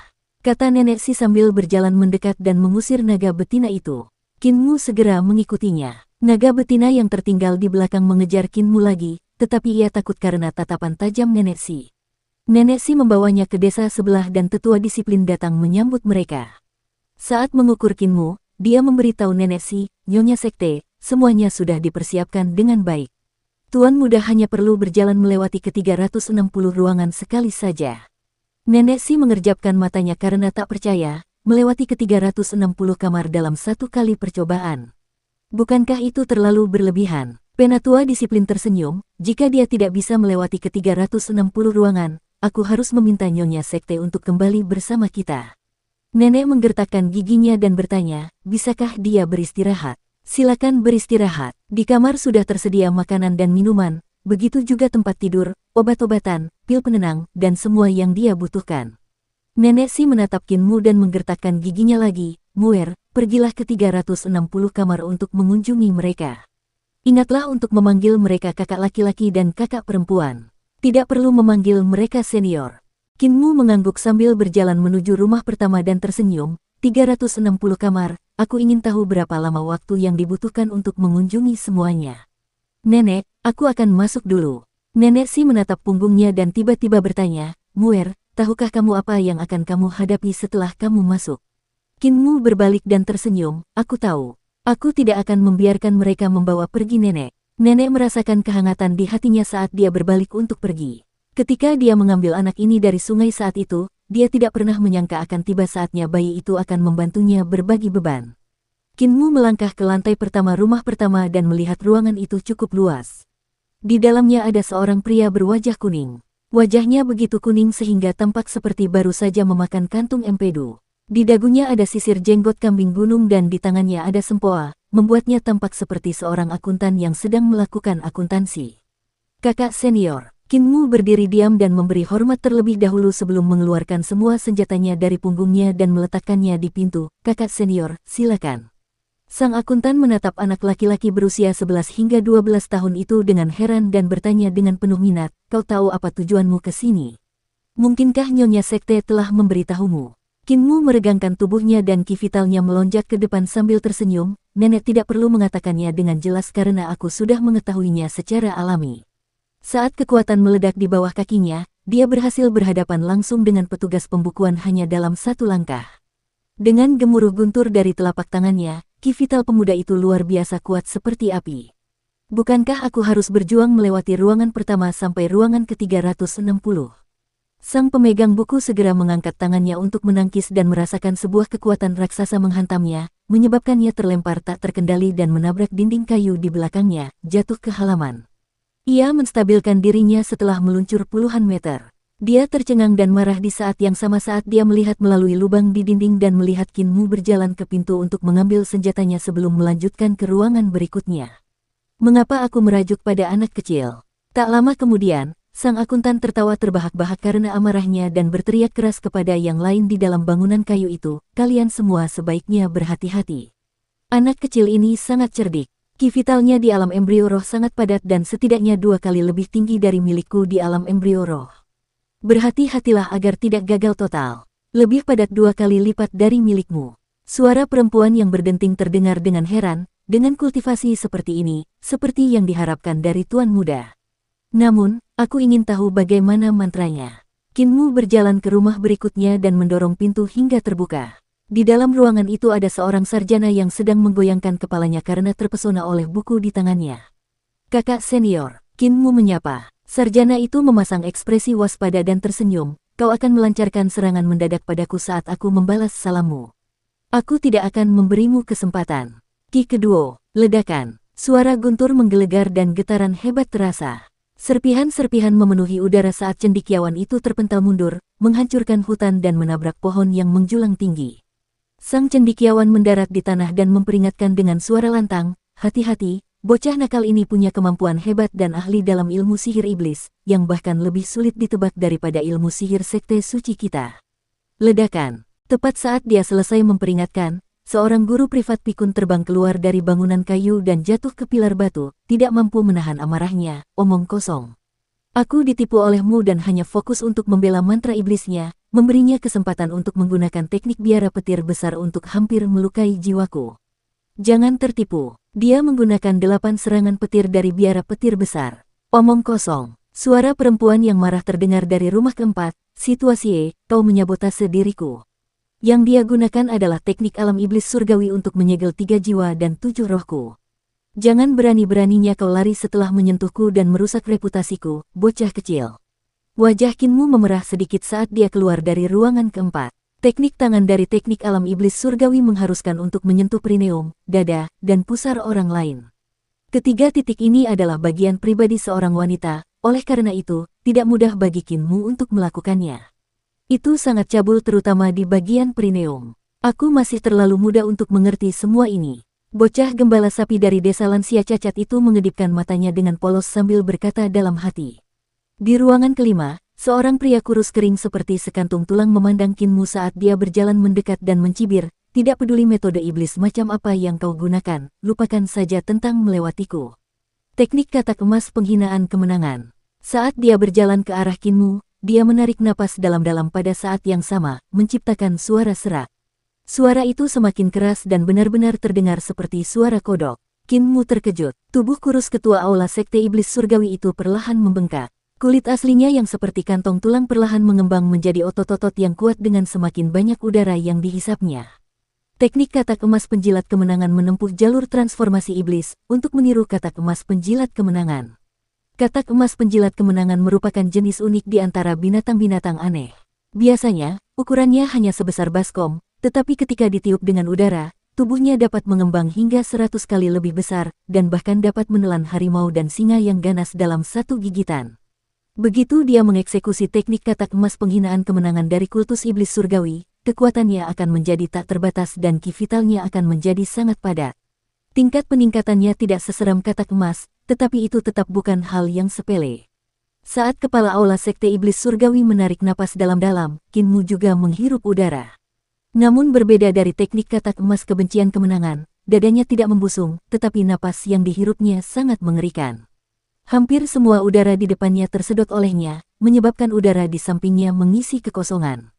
S1: kata Nenek Si sambil berjalan mendekat dan mengusir naga betina itu. Kinmu segera mengikutinya. Naga betina yang tertinggal di belakang mengejar Kinmu lagi, tetapi ia takut karena tatapan tajam Nenek Si. Nenek Si membawanya ke desa sebelah dan tetua disiplin datang menyambut mereka. Saat mengukur Kinmu, dia memberitahu Nenek Si, Nyonya Sekte, semuanya sudah dipersiapkan dengan baik. Tuan muda hanya perlu berjalan melewati ke-360 ruangan sekali saja. Nenek Si mengerjapkan matanya karena tak percaya, melewati ke-360 kamar dalam satu kali percobaan. Bukankah itu terlalu berlebihan? Penatua disiplin tersenyum, jika dia tidak bisa melewati ke-360 ruangan, aku harus meminta Nyonya Sekte untuk kembali bersama kita. Nenek menggertakkan giginya dan bertanya, bisakah dia beristirahat? Silakan beristirahat. Di kamar sudah tersedia makanan dan minuman, begitu juga tempat tidur, obat-obatan, pil penenang, dan semua yang dia butuhkan. Nenek Si menatap Qin Mu dan menggertakkan giginya lagi, Muer, pergilah ke 360 kamar untuk mengunjungi mereka. Ingatlah untuk memanggil mereka kakak laki-laki dan kakak perempuan. Tidak perlu memanggil mereka senior. Qin Mu mengangguk sambil berjalan menuju rumah pertama dan tersenyum, 360 kamar, aku ingin tahu berapa lama waktu yang dibutuhkan untuk mengunjungi semuanya. Nenek, aku akan masuk dulu. Nenek Si menatap punggungnya dan tiba-tiba bertanya, Muer, tahukah kamu apa yang akan kamu hadapi setelah kamu masuk? Qin Mu berbalik dan tersenyum, aku tahu. Aku tidak akan membiarkan mereka membawa pergi nenek. Nenek merasakan kehangatan di hatinya saat dia berbalik untuk pergi. Ketika dia mengambil anak ini dari sungai saat itu, dia tidak pernah menyangka akan tiba saatnya bayi itu akan membantunya berbagi beban. Qin Mu melangkah ke lantai pertama rumah pertama dan melihat ruangan itu cukup luas. Di dalamnya ada seorang pria berwajah kuning. Wajahnya begitu kuning sehingga tampak seperti baru saja memakan kantung empedu. Di dagunya ada sisir jenggot kambing gunung dan di tangannya ada sempoa, membuatnya tampak seperti seorang akuntan yang sedang melakukan akuntansi. Kakak senior. Qin Mu berdiri diam dan memberi hormat terlebih dahulu sebelum mengeluarkan semua senjatanya dari punggungnya dan meletakkannya di pintu. Kakak senior, silakan. Sang akuntan menatap anak laki-laki berusia 11 hingga 12 tahun itu dengan heran dan bertanya dengan penuh minat, kau tahu apa tujuanmu ke sini? Mungkinkah Nyonya Sekte telah memberitahumu? Qin Mu meregangkan tubuhnya dan ki vitalnya melonjak ke depan sambil tersenyum, nenek tidak perlu mengatakannya dengan jelas karena aku sudah mengetahuinya secara alami. Saat kekuatan meledak di bawah kakinya, dia berhasil berhadapan langsung dengan petugas pembukuan hanya dalam satu langkah. Dengan gemuruh guntur dari telapak tangannya, ki vital pemuda itu luar biasa kuat seperti api. Bukankah aku harus berjuang melewati ruangan pertama sampai ruangan ke-360? Sang pemegang buku segera mengangkat tangannya untuk menangkis dan merasakan sebuah kekuatan raksasa menghantamnya, menyebabkannya terlempar tak terkendali dan menabrak dinding kayu di belakangnya, jatuh ke halaman. Ia menstabilkan dirinya setelah meluncur puluhan meter. Dia tercengang dan marah di saat yang sama saat dia melihat melalui lubang di dinding dan melihat Qin Mu berjalan ke pintu untuk mengambil senjatanya sebelum melanjutkan ke ruangan berikutnya. Mengapa aku merajuk pada anak kecil? Tak lama kemudian, sang akuntan tertawa terbahak-bahak karena amarahnya dan berteriak keras kepada yang lain di dalam bangunan kayu itu, kalian semua sebaiknya berhati-hati. Anak kecil ini sangat cerdik. Ki vitalnya di alam embrio roh sangat padat dan setidaknya 2 kali lebih tinggi dari milikku di alam embrio roh. Berhati-hatilah agar tidak gagal total. Lebih padat 2 kali lipat dari milikmu. Suara perempuan yang berdenting terdengar dengan heran, dengan kultivasi seperti ini, seperti yang diharapkan dari tuan muda. Namun, aku ingin tahu bagaimana mantranya. Qin Mu berjalan ke rumah berikutnya dan mendorong pintu hingga terbuka. Di dalam ruangan itu ada seorang sarjana yang sedang menggoyangkan kepalanya karena terpesona oleh buku di tangannya. Kakak senior, Qin Mu menyapa. Sarjana itu memasang ekspresi waspada dan tersenyum, kau akan melancarkan serangan mendadak padaku saat aku membalas salammu. Aku tidak akan memberimu kesempatan. Ki kedua, ledakan. Suara guntur menggelegar dan getaran hebat terasa. Serpihan-serpihan memenuhi udara saat cendekiawan itu terpental mundur, menghancurkan hutan dan menabrak pohon yang menjulang tinggi. Sang cendekiawan mendarat di tanah dan memperingatkan dengan suara lantang, hati-hati, bocah nakal ini punya kemampuan hebat dan ahli dalam ilmu sihir iblis, yang bahkan lebih sulit ditebak daripada ilmu sihir sekte suci kita. Ledakan. Tepat saat dia selesai memperingatkan, seorang guru privat pikun terbang keluar dari bangunan kayu dan jatuh ke pilar batu, tidak mampu menahan amarahnya, omong kosong. Aku ditipu olehmu dan hanya fokus untuk membela mantra iblisnya, memberinya kesempatan untuk menggunakan teknik biara petir besar untuk hampir melukai jiwaku. Jangan tertipu, dia menggunakan 8 serangan petir dari biara petir besar. Omong kosong, suara perempuan yang marah terdengar dari rumah keempat, situasi kau menyabotase diriku. Yang dia gunakan adalah teknik alam iblis surgawi untuk menyegel 3 jiwa dan 7 rohku. Jangan berani-beraninya kau lari setelah menyentuhku dan merusak reputasiku, bocah kecil. Wajah Qin Mu memerah sedikit saat dia keluar dari ruangan keempat. Teknik tangan dari teknik alam iblis surgawi mengharuskan untuk menyentuh perineum, dada, dan pusar orang lain. Ketiga titik ini adalah bagian pribadi seorang wanita, oleh karena itu, tidak mudah bagi Qin Mu untuk melakukannya. Itu sangat cabul terutama di bagian perineum. Aku masih terlalu muda untuk mengerti semua ini. Bocah gembala sapi dari desa lansia cacat itu mengedipkan matanya dengan polos sambil berkata dalam hati. Di ruangan kelima, seorang pria kurus kering seperti sekantung tulang memandang Kinmu saat dia berjalan mendekat dan mencibir, tidak peduli metode iblis macam apa yang kau gunakan, lupakan saja tentang melewatiku. Teknik katak emas penghinaan kemenangan. Saat dia berjalan ke arah Kinmu, dia menarik napas dalam-dalam pada saat yang sama, menciptakan suara serak. Suara itu semakin keras dan benar-benar terdengar seperti suara kodok. Kinmu terkejut. Tubuh kurus ketua aula sekte iblis surgawi itu perlahan membengkak. Kulit aslinya yang seperti kantong tulang perlahan mengembang menjadi otot-otot yang kuat dengan semakin banyak udara yang dihisapnya. Teknik katak emas penjilat kemenangan menempuh jalur transformasi iblis untuk meniru katak emas penjilat kemenangan. Katak emas penjilat kemenangan merupakan jenis unik di antara binatang-binatang aneh. Biasanya, ukurannya hanya sebesar baskom, tetapi ketika ditiup dengan udara, tubuhnya dapat mengembang hingga 100 kali lebih besar, dan bahkan dapat menelan harimau dan singa yang ganas dalam satu gigitan. Begitu dia mengeksekusi teknik katak emas penghinaan kemenangan dari kultus iblis surgawi, kekuatannya akan menjadi tak terbatas dan ki vitalnya akan menjadi sangat padat. Tingkat peningkatannya tidak seseram katak emas, tetapi itu tetap bukan hal yang sepele. Saat kepala aula sekte iblis surgawi menarik napas dalam-dalam, Kinmu juga menghirup udara. Namun berbeda dari teknik katak emas kebencian kemenangan, dadanya tidak membusung, tetapi napas yang dihirupnya sangat mengerikan. Hampir semua udara di depannya tersedot olehnya, menyebabkan udara di sampingnya mengisi kekosongan.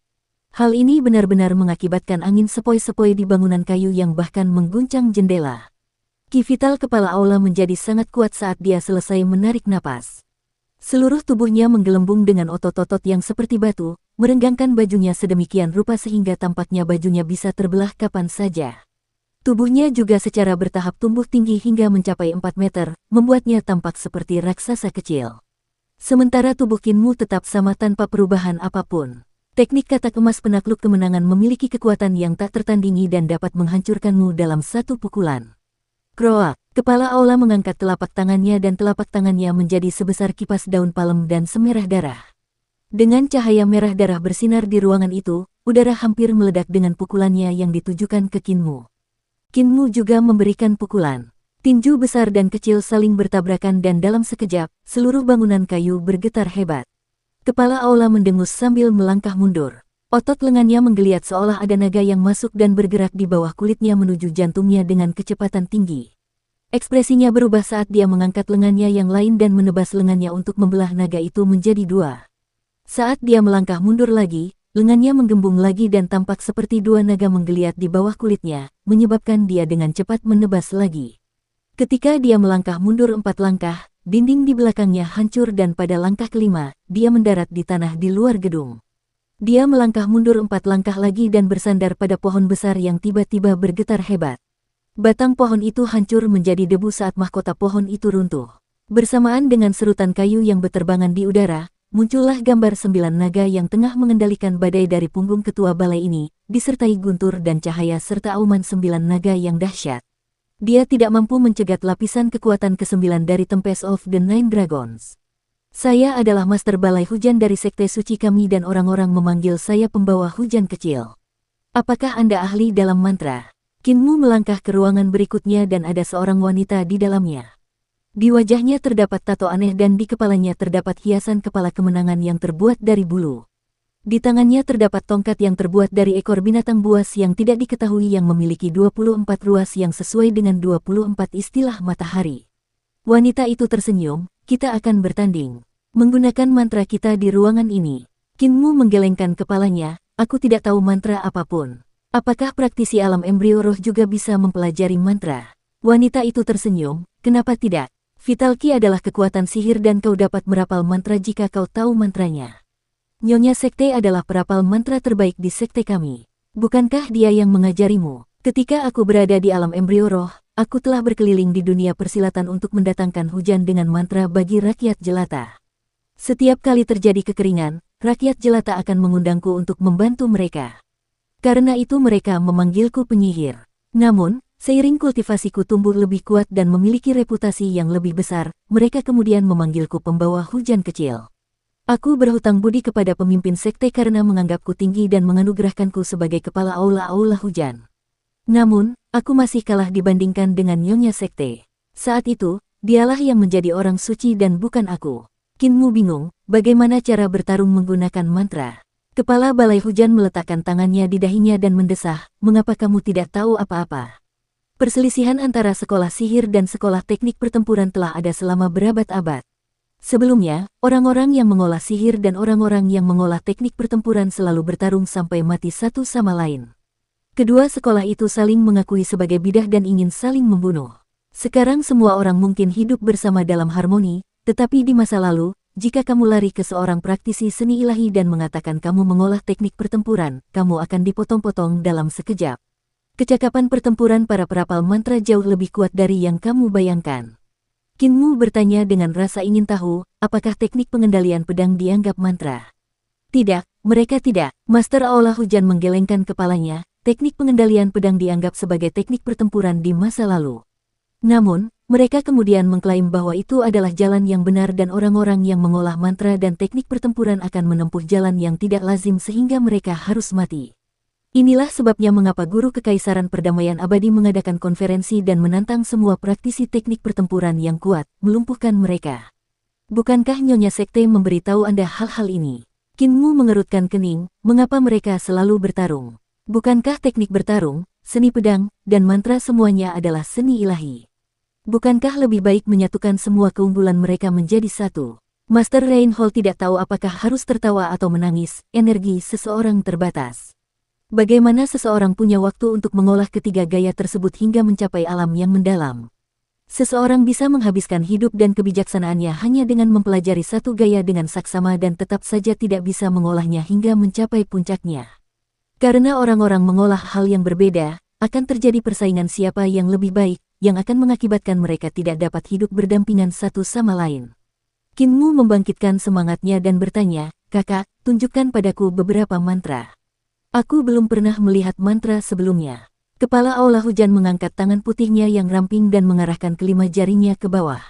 S1: Hal ini benar-benar mengakibatkan angin sepoi-sepoi di bangunan kayu yang bahkan mengguncang jendela. Ki vital kepala aula menjadi sangat kuat saat dia selesai menarik napas. Seluruh tubuhnya menggelembung dengan otot-otot yang seperti batu, merenggangkan bajunya sedemikian rupa sehingga tampaknya bajunya bisa terbelah kapan saja. Tubuhnya juga secara bertahap tumbuh tinggi hingga mencapai 4 meter, membuatnya tampak seperti raksasa kecil. Sementara tubuh Kinmu tetap sama tanpa perubahan apapun. Teknik katak emas penakluk kemenangan memiliki kekuatan yang tak tertandingi dan dapat menghancurkanmu dalam satu pukulan. Kroak, kepala aula mengangkat telapak tangannya dan telapak tangannya menjadi sebesar kipas daun palem dan semerah darah. Dengan cahaya merah darah bersinar di ruangan itu, udara hampir meledak dengan pukulannya yang ditujukan ke Kinmu. Kinmu juga memberikan pukulan. Tinju besar dan kecil saling bertabrakan dan dalam sekejap, seluruh bangunan kayu bergetar hebat. Kepala aula mendengus sambil melangkah mundur. Otot lengannya menggeliat seolah ada naga yang masuk dan bergerak di bawah kulitnya menuju jantungnya dengan kecepatan tinggi. Ekspresinya berubah saat dia mengangkat lengannya yang lain dan menebas lengannya untuk membelah naga itu menjadi dua. Saat dia melangkah mundur lagi, lengannya menggembung lagi dan tampak seperti dua naga menggeliat di bawah kulitnya, menyebabkan dia dengan cepat menebas lagi. Ketika dia melangkah mundur 4 langkah, dinding di belakangnya hancur dan pada langkah kelima, dia mendarat di tanah di luar gedung. Dia melangkah mundur 4 langkah lagi dan bersandar pada pohon besar yang tiba-tiba bergetar hebat. Batang pohon itu hancur menjadi debu saat mahkota pohon itu runtuh. Bersamaan dengan serutan kayu yang berterbangan di udara, muncullah gambar 9 naga yang tengah mengendalikan badai dari punggung ketua balai ini, disertai guntur dan cahaya serta auman 9 naga yang dahsyat. Dia tidak mampu mencegat lapisan kekuatan ke-9 dari Tempest of the Nine Dragons. Saya adalah master balai hujan dari sekte suci kami dan orang-orang memanggil saya pembawa hujan kecil. Apakah Anda ahli dalam mantra? Kinmu melangkah ke ruangan berikutnya dan ada seorang wanita di dalamnya. Di wajahnya terdapat tato aneh dan di kepalanya terdapat hiasan kepala kemenangan yang terbuat dari bulu. Di tangannya terdapat tongkat yang terbuat dari ekor binatang buas yang tidak diketahui yang memiliki 24 ruas yang sesuai dengan 24 istilah matahari. Wanita itu tersenyum, kita akan bertanding. Menggunakan mantra kita di ruangan ini. Kinmu menggelengkan kepalanya, aku tidak tahu mantra apapun. Apakah praktisi alam embrio roh juga bisa mempelajari mantra? Wanita itu tersenyum, kenapa tidak? Vital Ki adalah kekuatan sihir dan kau dapat merapal mantra jika kau tahu mantranya. Nyonya Sekte adalah perapal mantra terbaik di sekte kami. Bukankah dia yang mengajarimu? Ketika aku berada di alam embrio roh, aku telah berkeliling di dunia persilatan untuk mendatangkan hujan dengan mantra bagi rakyat jelata. Setiap kali terjadi kekeringan, rakyat jelata akan mengundangku untuk membantu mereka. Karena itu mereka memanggilku penyihir. Namun, seiring kultivasiku tumbuh lebih kuat dan memiliki reputasi yang lebih besar, mereka kemudian memanggilku pembawa hujan kecil. Aku berhutang budi kepada pemimpin sekte karena menganggapku tinggi dan menganugerahkanku sebagai kepala aula-aula hujan. Namun, aku masih kalah dibandingkan dengan nyonya sekte. Saat itu, dialah yang menjadi orang suci dan bukan aku. Kinmu bingung, bagaimana cara bertarung menggunakan mantra. Kepala balai hujan meletakkan tangannya di dahinya dan mendesah, mengapa kamu tidak tahu apa-apa? Perselisihan antara sekolah sihir dan sekolah teknik pertempuran telah ada selama berabad-abad. Sebelumnya, orang-orang yang mengolah sihir dan orang-orang yang mengolah teknik pertempuran selalu bertarung sampai mati satu sama lain. Kedua sekolah itu saling mengakui sebagai bidah dan ingin saling membunuh. Sekarang semua orang mungkin hidup bersama dalam harmoni, tetapi di masa lalu, jika kamu lari ke seorang praktisi seni ilahi dan mengatakan kamu mengolah teknik pertempuran, kamu akan dipotong-potong dalam sekejap. Kecakapan pertempuran para perapal mantra jauh lebih kuat dari yang kamu bayangkan. Kinmu bertanya dengan rasa ingin tahu, apakah teknik pengendalian pedang dianggap mantra? Tidak, mereka tidak. Master Aula Hujan menggelengkan kepalanya, teknik pengendalian pedang dianggap sebagai teknik pertempuran di masa lalu. Namun, mereka kemudian mengklaim bahwa itu adalah jalan yang benar dan orang-orang yang mengolah mantra dan teknik pertempuran akan menempuh jalan yang tidak lazim sehingga mereka harus mati. Inilah sebabnya mengapa Guru Kekaisaran Perdamaian Abadi mengadakan konferensi dan menantang semua praktisi teknik pertempuran yang kuat, melumpuhkan mereka. Bukankah Nyonya Sekte memberitahu Anda hal-hal ini? Kinmu mengerutkan kening, mengapa mereka selalu bertarung? Bukankah teknik bertarung, seni pedang, dan mantra semuanya adalah seni ilahi? Bukankah lebih baik menyatukan semua keunggulan mereka menjadi satu? Master Reinhold tidak tahu apakah harus tertawa atau menangis, energi seseorang terbatas. Bagaimana seseorang punya waktu untuk mengolah ketiga gaya tersebut hingga mencapai alam yang mendalam? Seseorang bisa menghabiskan hidup dan kebijaksanaannya hanya dengan mempelajari satu gaya dengan saksama dan tetap saja tidak bisa mengolahnya hingga mencapai puncaknya. Karena orang-orang mengolah hal yang berbeda, akan terjadi persaingan siapa yang lebih baik, yang akan mengakibatkan mereka tidak dapat hidup berdampingan satu sama lain. Kinmu membangkitkan semangatnya dan bertanya, "Kakak, tunjukkan padaku beberapa mantra." Aku belum pernah melihat mantra sebelumnya. Kepala Aula Hujan mengangkat tangan putihnya yang ramping dan mengarahkan kelima jarinya ke bawah.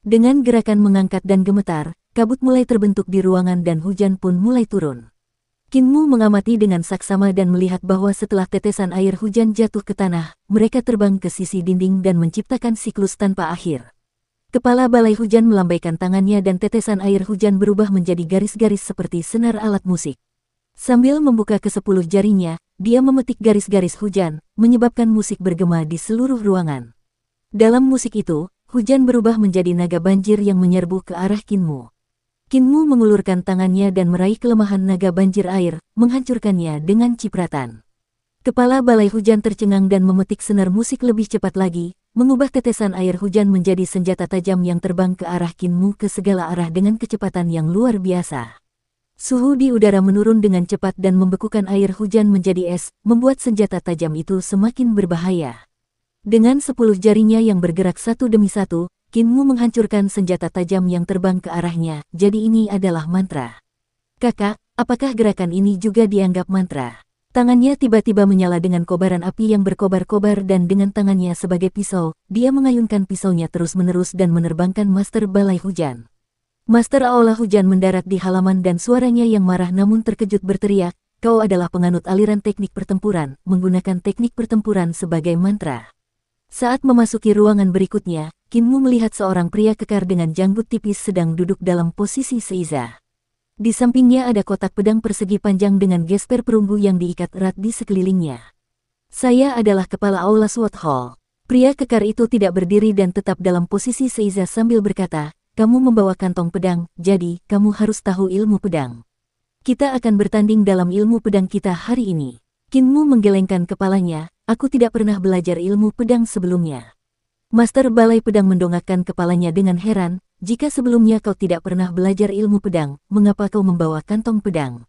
S1: Dengan gerakan mengangkat dan gemetar, kabut mulai terbentuk di ruangan dan hujan pun mulai turun. Kinmu mengamati dengan saksama dan melihat bahwa setelah tetesan air hujan jatuh ke tanah, mereka terbang ke sisi dinding dan menciptakan siklus tanpa akhir. Kepala balai hujan melambaikan tangannya dan tetesan air hujan berubah menjadi garis-garis seperti senar alat musik. Sambil membuka ke-10 jarinya, dia memetik garis-garis hujan, menyebabkan musik bergema di seluruh ruangan. Dalam musik itu, hujan berubah menjadi naga banjir yang menyerbu ke arah Kinmu. Kinmu mengulurkan tangannya dan meraih kelemahan naga banjir air, menghancurkannya dengan cipratan. Kepala balai hujan tercengang dan memetik senar musik lebih cepat lagi, mengubah tetesan air hujan menjadi senjata tajam yang terbang ke arah Kinmu ke segala arah dengan kecepatan yang luar biasa. Suhu di udara menurun dengan cepat dan membekukan air hujan menjadi es, membuat senjata tajam itu semakin berbahaya. Dengan 10 jarinya yang bergerak satu demi satu, Kinmu menghancurkan senjata tajam yang terbang ke arahnya, jadi ini adalah mantra. Kakak, apakah gerakan ini juga dianggap mantra? Tangannya tiba-tiba menyala dengan kobaran api yang berkobar-kobar dan dengan tangannya sebagai pisau, dia mengayunkan pisaunya terus-menerus dan menerbangkan Master Balai Hujan. Master Aula Hujan mendarat di halaman dan suaranya yang marah namun terkejut berteriak, "Kau adalah penganut aliran teknik pertempuran, menggunakan teknik pertempuran sebagai mantra." Saat memasuki ruangan berikutnya, Kinmu melihat seorang pria kekar dengan janggut tipis sedang duduk dalam posisi seiza. Di sampingnya ada kotak pedang persegi panjang dengan gesper perunggu yang diikat erat di sekelilingnya. "Saya adalah kepala Aula Sword Hall." Pria kekar itu tidak berdiri dan tetap dalam posisi seiza sambil berkata, "Kamu membawa kantong pedang, jadi kamu harus tahu ilmu pedang. Kita akan bertanding dalam ilmu pedang kita hari ini." Kinmu menggelengkan kepalanya, "Aku tidak pernah belajar ilmu pedang sebelumnya." Master Balai Pedang mendongakkan kepalanya dengan heran, "Jika sebelumnya kau tidak pernah belajar ilmu pedang, mengapa kau membawa kantong pedang?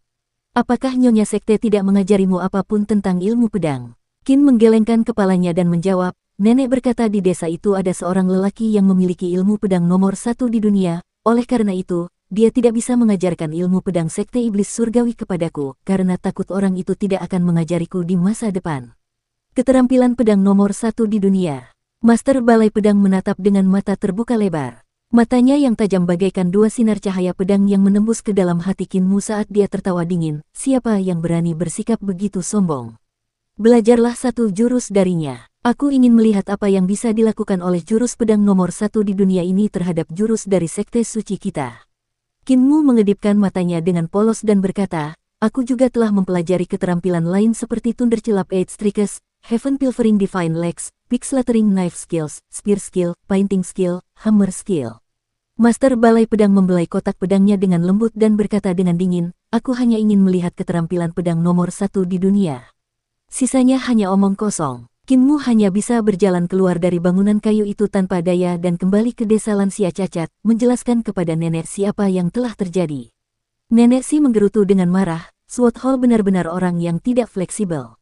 S1: Apakah Nyonya Sekte tidak mengajarimu apapun tentang ilmu pedang?" Kin menggelengkan kepalanya dan menjawab, "Nenek berkata di desa itu ada seorang lelaki yang memiliki ilmu pedang nomor 1 di dunia, oleh karena itu, dia tidak bisa mengajarkan ilmu pedang Sekte Iblis Surgawi kepadaku, karena takut orang itu tidak akan mengajariku di masa depan." Keterampilan pedang nomor 1 di dunia. Master Balai Pedang menatap dengan mata terbuka lebar. Matanya yang tajam bagaikan dua sinar cahaya pedang yang menembus ke dalam hati Qin Mu saat dia tertawa dingin. Siapa yang berani bersikap begitu sombong? Belajarlah satu jurus darinya. Aku ingin melihat apa yang bisa dilakukan oleh jurus pedang nomor 1 di dunia ini terhadap jurus dari sekte suci kita. Qin Mu mengedipkan matanya dengan polos dan berkata, aku juga telah mempelajari keterampilan lain seperti Thunderclap Eight Strikes, Heaven Pilfering Divine Legs, Big Slaughtering Knife Skills, Spear Skill, Painting Skill, Hammer Skill. Master Balai Pedang membelai kotak pedangnya dengan lembut dan berkata dengan dingin, aku hanya ingin melihat keterampilan pedang nomor 1 di dunia. Sisanya hanya omong kosong. Qin Mu hanya bisa berjalan keluar dari bangunan kayu itu tanpa daya dan kembali ke desa lansia cacat, menjelaskan kepada nenek si apa yang telah terjadi. Nenek si menggerutu dengan marah, Sword Hall benar-benar orang yang tidak fleksibel.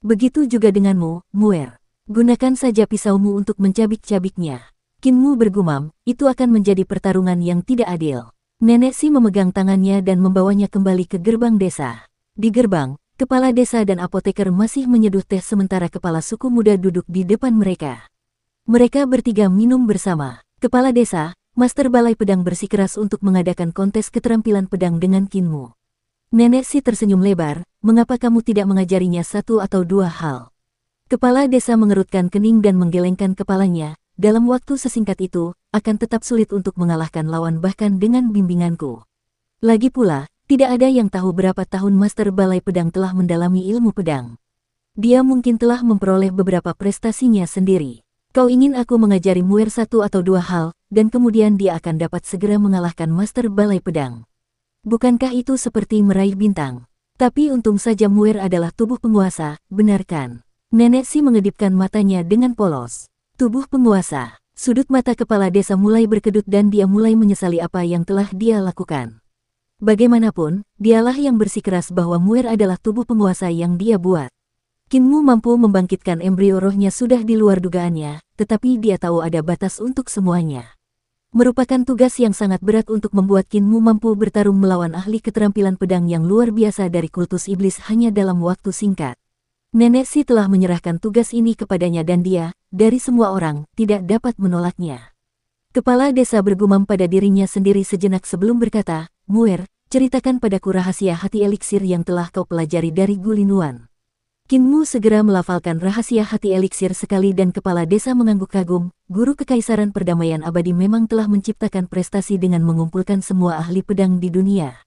S1: Begitu juga denganmu, Muer. Gunakan saja pisaumu untuk mencabik-cabiknya. Qin Mu bergumam, itu akan menjadi pertarungan yang tidak adil. Nenek si memegang tangannya dan membawanya kembali ke gerbang desa. Di gerbang, kepala desa dan apoteker masih menyeduh teh sementara kepala suku muda duduk di depan mereka. Mereka bertiga minum bersama. Kepala desa, Master Balai Pedang bersikeras untuk mengadakan kontes keterampilan pedang dengan Qin Mu. Nenek si tersenyum lebar, mengapa kamu tidak mengajarinya satu atau dua hal? Kepala desa mengerutkan kening dan menggelengkan kepalanya, dalam waktu sesingkat itu, akan tetap sulit untuk mengalahkan lawan bahkan dengan bimbinganku. Lagi pula, tidak ada yang tahu berapa tahun Master Balai Pedang telah mendalami ilmu pedang. Dia mungkin telah memperoleh beberapa prestasinya sendiri. Kau ingin aku mengajari Muer satu atau dua hal, dan kemudian dia akan dapat segera mengalahkan Master Balai Pedang. Bukankah itu seperti meraih bintang? Tapi untung saja Muer adalah tubuh penguasa, benar kan? Nenek si mengedipkan matanya dengan polos. Tubuh penguasa. Sudut mata kepala desa mulai berkedut dan dia mulai menyesali apa yang telah dia lakukan. Bagaimanapun, dialah yang bersikeras bahwa Muer adalah tubuh penguasa yang dia buat. Qin Mu mampu membangkitkan embrio rohnya sudah di luar dugaannya, tetapi dia tahu ada batas untuk semuanya. Merupakan tugas yang sangat berat untuk membuat Qin Mu mampu bertarung melawan ahli keterampilan pedang yang luar biasa dari kultus iblis hanya dalam waktu singkat. Nenek si telah menyerahkan tugas ini kepadanya dan dia, dari semua orang, tidak dapat menolaknya. Kepala desa bergumam pada dirinya sendiri sejenak sebelum berkata, Muer, ceritakan padaku rahasia hati eliksir yang telah kau pelajari dari Gulinuan. Qin Mu segera melafalkan rahasia hati eliksir sekali dan kepala desa mengangguk kagum. Guru Kekaisaran Perdamaian Abadi memang telah menciptakan prestasi dengan mengumpulkan semua ahli pedang di dunia.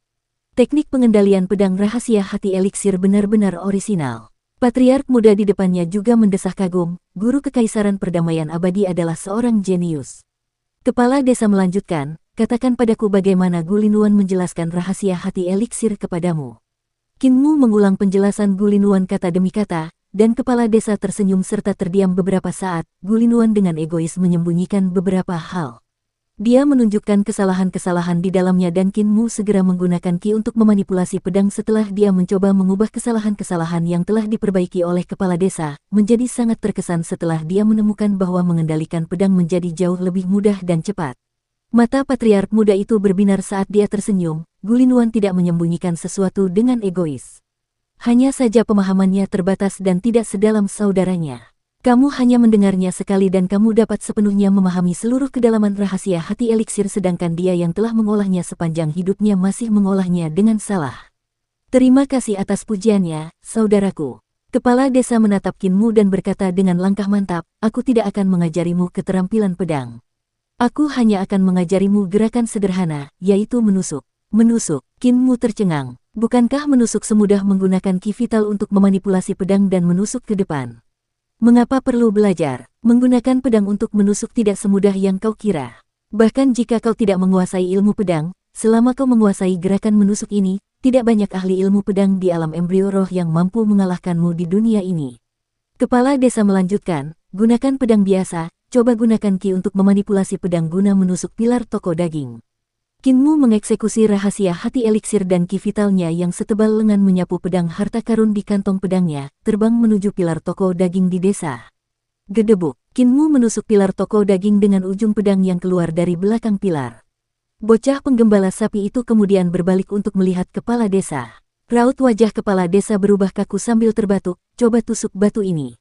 S1: Teknik pengendalian pedang rahasia hati eliksir benar-benar orisinal. Patriark muda di depannya juga mendesah kagum. Guru Kekaisaran Perdamaian Abadi adalah seorang jenius. Kepala desa melanjutkan, katakan padaku bagaimana Gulinuan menjelaskan rahasia hati eliksir kepadamu. Qin Mu mengulang penjelasan Gulinuan kata demi kata, dan kepala desa tersenyum serta terdiam beberapa saat. Gulinuan dengan egois menyembunyikan beberapa hal. Dia menunjukkan kesalahan-kesalahan di dalamnya dan Qin Mu segera menggunakan Qi untuk memanipulasi pedang setelah dia mencoba mengubah kesalahan-kesalahan yang telah diperbaiki oleh kepala desa, menjadi sangat terkesan setelah dia menemukan bahwa mengendalikan pedang menjadi jauh lebih mudah dan cepat. Mata patriark muda itu berbinar saat dia tersenyum. Gulinuan tidak menyembunyikan sesuatu dengan egois. Hanya saja pemahamannya terbatas dan tidak sedalam saudaranya. Kamu hanya mendengarnya sekali dan kamu dapat sepenuhnya memahami seluruh kedalaman rahasia hati eliksir sedangkan dia yang telah mengolahnya sepanjang hidupnya masih mengolahnya dengan salah. Terima kasih atas pujiannya, saudaraku. Kepala desa menatap Qin Mu dan berkata dengan langkah mantap, aku tidak akan mengajarimu keterampilan pedang. Aku hanya akan mengajarimu gerakan sederhana, yaitu menusuk. Menusuk, Qin Mu tercengang. Bukankah menusuk semudah menggunakan Qi vital untuk memanipulasi pedang dan menusuk ke depan? Mengapa perlu belajar? Menggunakan pedang untuk menusuk tidak semudah yang kau kira. Bahkan jika kau tidak menguasai ilmu pedang, selama kau menguasai gerakan menusuk ini, tidak banyak ahli ilmu pedang di alam embrio roh yang mampu mengalahkanmu di dunia ini. Kepala desa melanjutkan, gunakan pedang biasa, coba gunakan Qi untuk memanipulasi pedang guna menusuk pilar toko daging. Qin Mu mengeksekusi rahasia hati eliksir dan Qi vitalnya yang setebal lengan menyapu pedang harta karun di kantong pedangnya, terbang menuju pilar toko daging di desa. Gedebuk, Qin Mu menusuk pilar toko daging dengan ujung pedang yang keluar dari belakang pilar. Bocah penggembala sapi itu kemudian berbalik untuk melihat kepala desa. Raut wajah kepala desa berubah kaku sambil terbatuk, coba tusuk batu ini.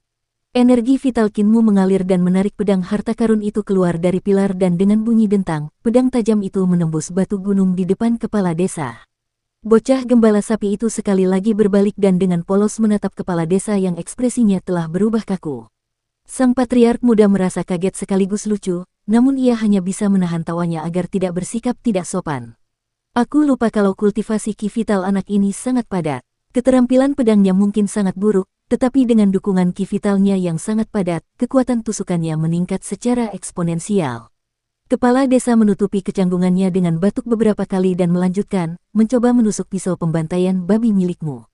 S1: Energi vital Kinmu mengalir dan menarik pedang harta karun itu keluar dari pilar dan dengan bunyi dentang, pedang tajam itu menembus batu gunung di depan kepala desa. Bocah gembala sapi itu sekali lagi berbalik dan dengan polos menatap kepala desa yang ekspresinya telah berubah kaku. Sang patriark muda merasa kaget sekaligus lucu, namun ia hanya bisa menahan tawanya agar tidak bersikap tidak sopan. Aku lupa kalau kultivasi ki vital anak ini sangat padat. Keterampilan pedangnya mungkin sangat buruk, tetapi dengan dukungan ki vitalnya yang sangat padat, kekuatan tusukannya meningkat secara eksponensial. Kepala desa menutupi kecanggungannya dengan batuk beberapa kali dan melanjutkan, mencoba menusuk pisau pembantaian babi milikmu.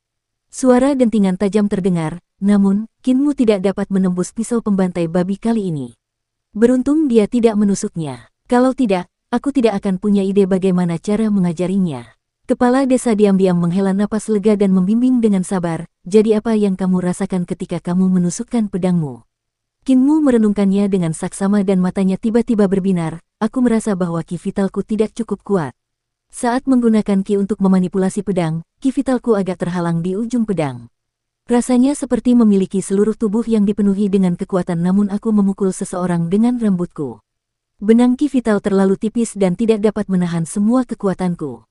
S1: Suara dentingan tajam terdengar, namun, Kinmu tidak dapat menembus pisau pembantai babi kali ini. Beruntung dia tidak menusuknya. Kalau tidak, aku tidak akan punya ide bagaimana cara mengajarinya. Kepala desa diam-diam menghela napas lega dan membimbing dengan sabar, jadi apa yang kamu rasakan ketika kamu menusukkan pedangmu? Kinmu merenungkannya dengan saksama dan matanya tiba-tiba berbinar, aku merasa bahwa ki vitalku tidak cukup kuat. Saat menggunakan ki untuk memanipulasi pedang, ki vitalku agak terhalang di ujung pedang. Rasanya seperti memiliki seluruh tubuh yang dipenuhi dengan kekuatan namun aku memukul seseorang dengan rambutku. Benang ki vital terlalu tipis dan tidak dapat menahan semua kekuatanku.